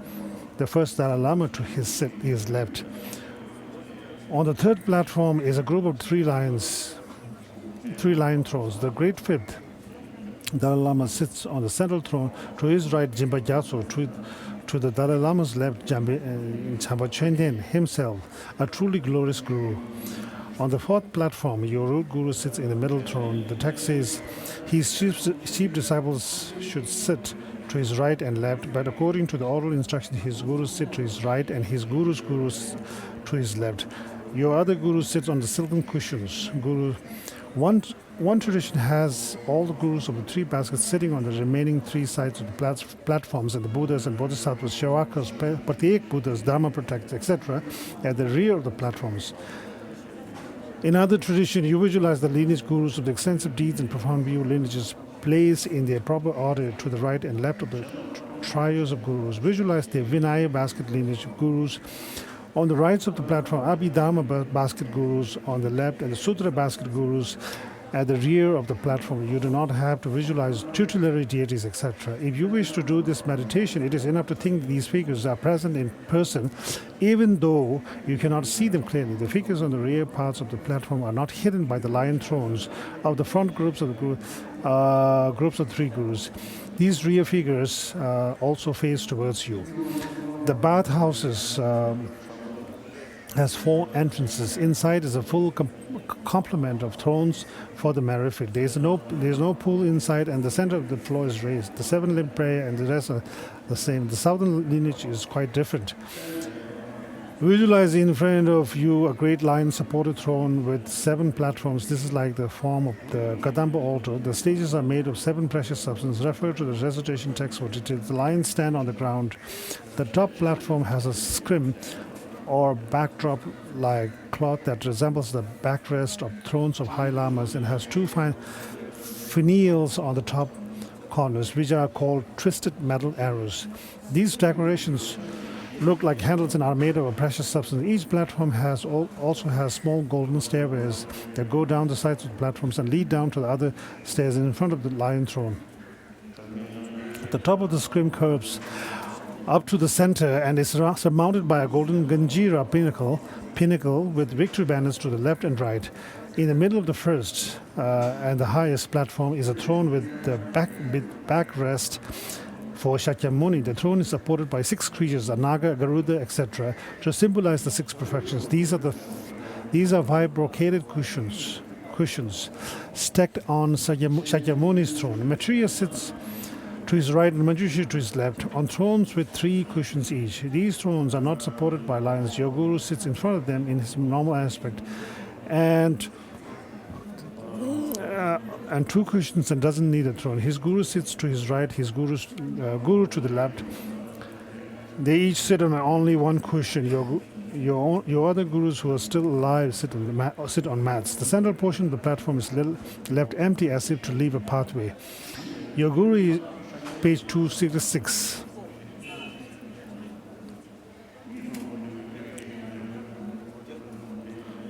the first Dalai Lama, to his left. On the third platform is a group of 3 lion thrones. The great fifth Dalai Lama sits on the central throne. To his right, Jimpa Gyatso. To the Dalai Lama's left, Chamba Chönden himself, a truly glorious guru. On the fourth platform, your root guru sits in the middle throne. The text says his chief disciples should sit to his right and left, but according to the oral instruction, his gurus sit to his right and his gurus to his left. Your other guru sits on the silken cushions. One tradition has all the gurus of the 3 baskets sitting on the remaining 3 sides of the platforms, and the Buddhas and Bodhisattvas, Shavakas, Patyek Buddhas, Dharma protectors, etc., at the rear of the platforms. In other tradition, you visualize the lineage gurus of the extensive deeds and profound view lineages placed in their proper order to the right and left of the trios of gurus. Visualize the Vinaya basket lineage gurus on the right of the platform, Abhidharma basket gurus on the left, and the Sutra basket gurus at the rear of the platform. You do not have to visualize tutelary deities, etc. If you wish to do this meditation, it is enough to think these figures are present in person, even though you cannot see them clearly. The figures on the rear parts of the platform are not hidden by the lion thrones of the front groups of 3 gurus. These rear figures also face towards you. The bathhouses has 4 entrances. Inside is a full complement of thrones for the marriage. There's no pool inside, and the center of the floor is raised. The 7-limb prayer and the rest are the same. The southern lineage is quite different. Visualize in front of you a great lion-supported throne with 7 platforms. This is like the form of the Kadamba altar. The stages are made of 7 precious substances. Refer to the recitation text for details. The lions stand on the ground. The top platform has a scrim or backdrop like cloth that resembles the backrest of thrones of high lamas and has 2 fine finials on the top corners, which are called twisted metal arrows. These decorations look like handles and are made of a precious substance. Each platform also has small golden stairways that go down the sides of the platforms and lead down to the other stairs in front of the lion throne. The top of the scrim curves up to the center and is surmounted by a golden Ganjira pinnacle with victory banners to the left and right. In the middle of the first and the highest platform is a throne with the backrest for Shakyamuni. The throne is supported by 6 creatures, a Naga, Garuda, etc., to symbolize the 6 perfections. These are 5 brocaded cushions stacked on Shakyamuni's throne. Maitreya sits to his right and Manjushri to his left on thrones with 3 cushions each. These thrones are not supported by lions. Your guru sits in front of them in his normal aspect and 2 cushions and doesn't need a throne. His guru sits to his right, his guru to the left. They each sit on only 1 cushion. Your other gurus who are still alive sit on mats. The central portion of the platform is left empty as if to leave a pathway. Your guru is page 266.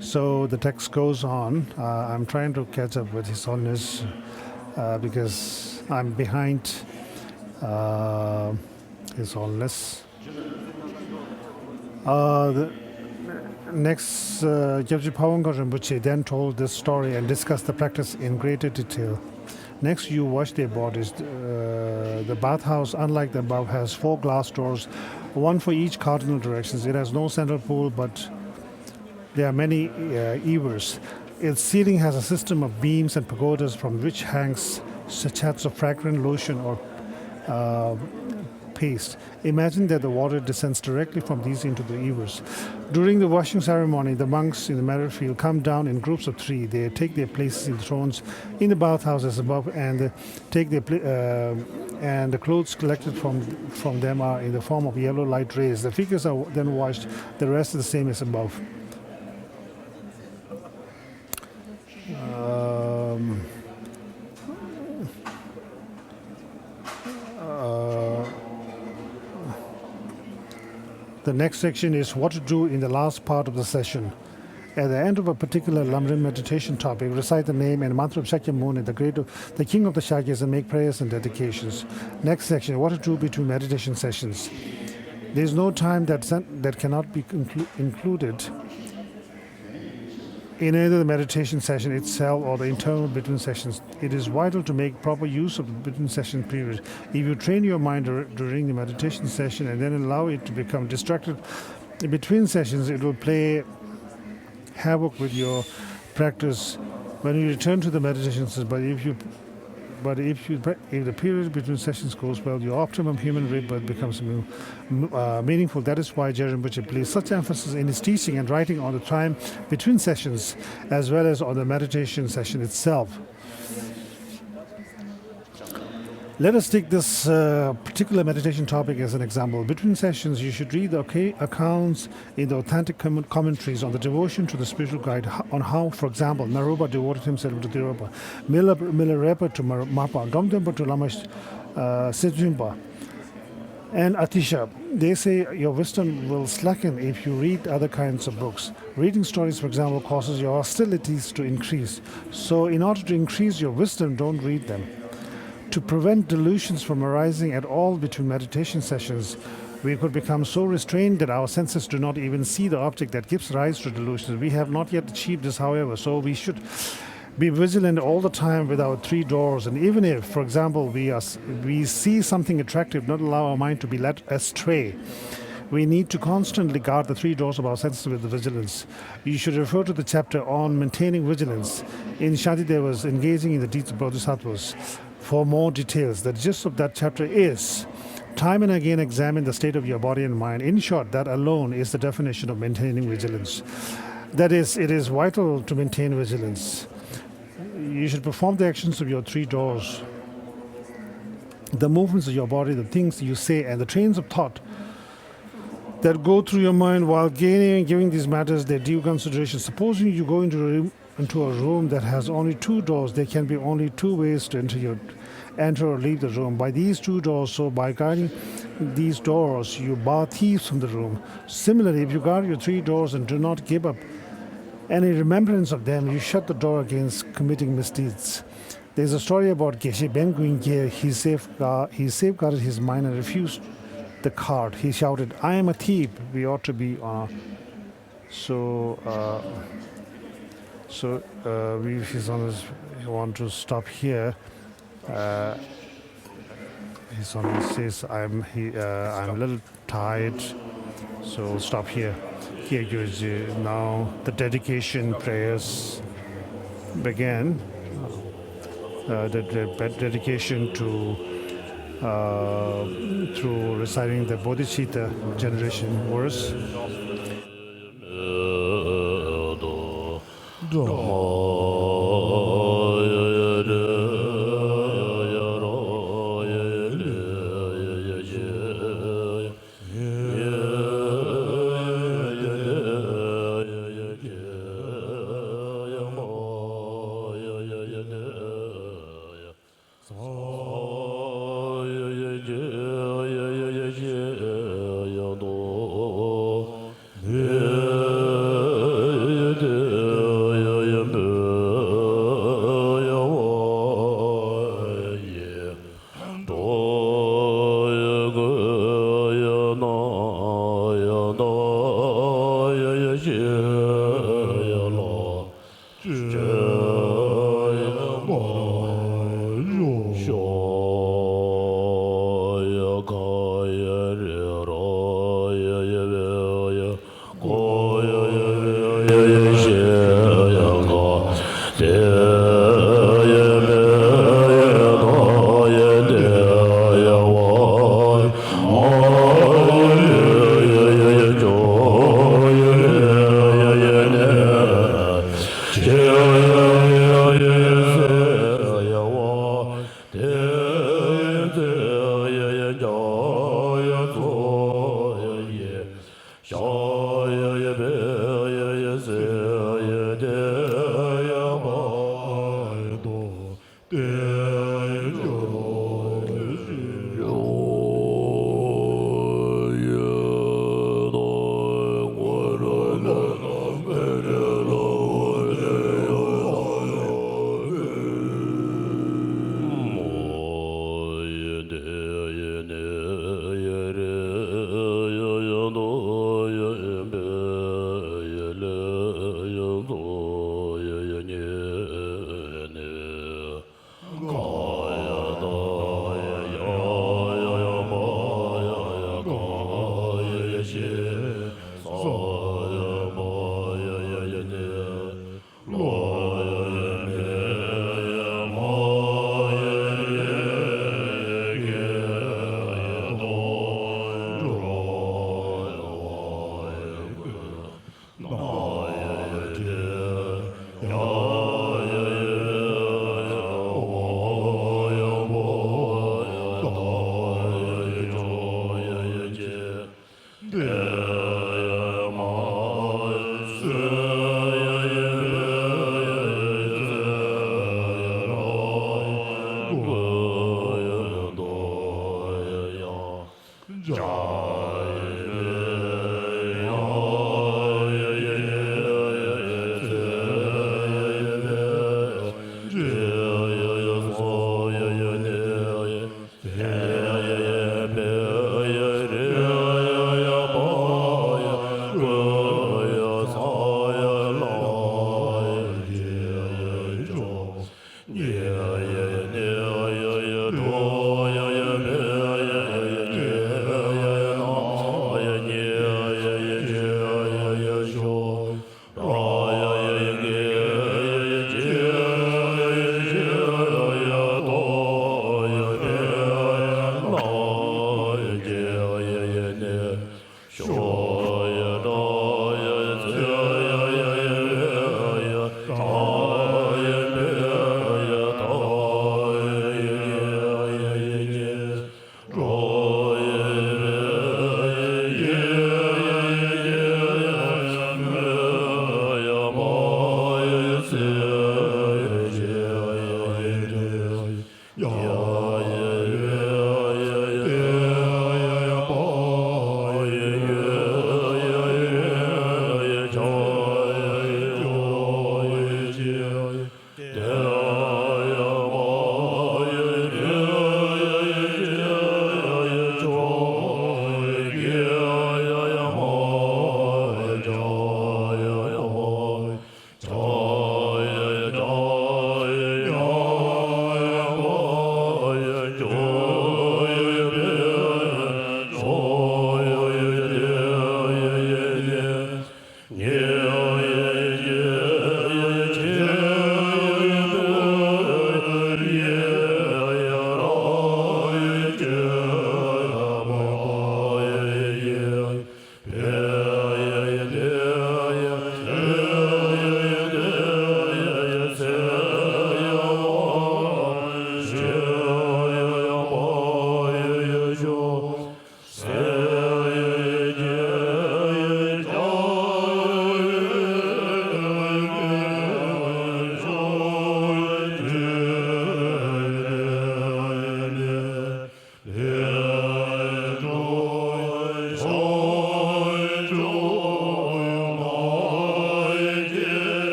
So the text goes on. I'm trying to catch up with His Holiness because I'm behind His Holiness. The next, Gyabji Pawangar Rinpoche then told this story and discussed the practice in greater detail. Next, you wash their bodies. The bathhouse, unlike the above, has 4 glass doors, 1 for each cardinal directions. It has no central pool, but there are many ewers. Its ceiling has a system of beams and pagodas from which hangs sachets of fragrant lotion or paste. Imagine that the water descends directly from these into the ewers. During the washing ceremony, the monks in the marriage field come down in groups of 3. They take their places in thrones in the bathhouse as above, and and the clothes collected from them are in the form of yellow light rays. The figures are then washed. The rest is the same as above. The next section is what to do in the last part of the session. At the end of a particular Lam Rim meditation topic, recite the name and mantra of Shakyamuni, the king of the Shakyas, and make prayers and dedications. Next section, what to do between meditation sessions. There is no time that cannot be included in either the meditation session itself or the interval between sessions. It is vital to make proper use of the between session period. If you train your mind during the meditation session and then allow it to become distracted in between sessions, it will play havoc with your practice when you return to the meditation session. But if the period between sessions goes well, your optimum human rebirth becomes meaningful. That is why Jerry Rinpoche placed such emphasis in his teaching and writing on the time between sessions, as well as on the meditation session itself. Let us take this particular meditation topic as an example. Between sessions, you should read the accounts in the authentic commentaries on the devotion to the spiritual guide, on how, for example, Naropa devoted himself to Tiropa, Milarepa to Mapa, Domdempa to Lama Sejimpa, and Atisha. They say your wisdom will slacken if you read other kinds of books. Reading stories, for example, causes your hostilities to increase. So in order to increase your wisdom, don't read them. To prevent delusions from arising at all between meditation sessions, we could become so restrained that our senses do not even see the object that gives rise to delusions. We have not yet achieved this, however, so we should be vigilant all the time with our 3 doors. And even if, for example, we see something attractive, not allow our mind to be led astray. We need to constantly guard the three doors of our senses with vigilance. You should refer to the chapter on maintaining vigilance in Shantideva's Engaging in the Deeds of Bodhisattvas for more details. The gist of that chapter is time and again examine the state of your body and mind. In short, that alone is the definition of maintaining vigilance. That is, it is vital to maintain vigilance. You should perform the actions of your three doors, the movements of your body, the things you say, and the trains of thought that go through your mind while giving these matters their due consideration. Supposing you go into a room that has only two doors, there can be only two ways to enter or leave the room. By these two doors, so by guarding these doors, you bar thieves from the room. Similarly, if you guard your three doors and do not give up any remembrance of them, you shut the door against committing misdeeds. There's a story about Geshe Benguin. He safeguarded his mind and refused the card. He shouted, "I am a thief." We ought to be on. He's on his. We want to stop here. He says, "I'm a little tired, so we'll stop here." Here, Guruji. Now the dedication prayers began. The dedication to through reciting the Bodhicitta generation verse.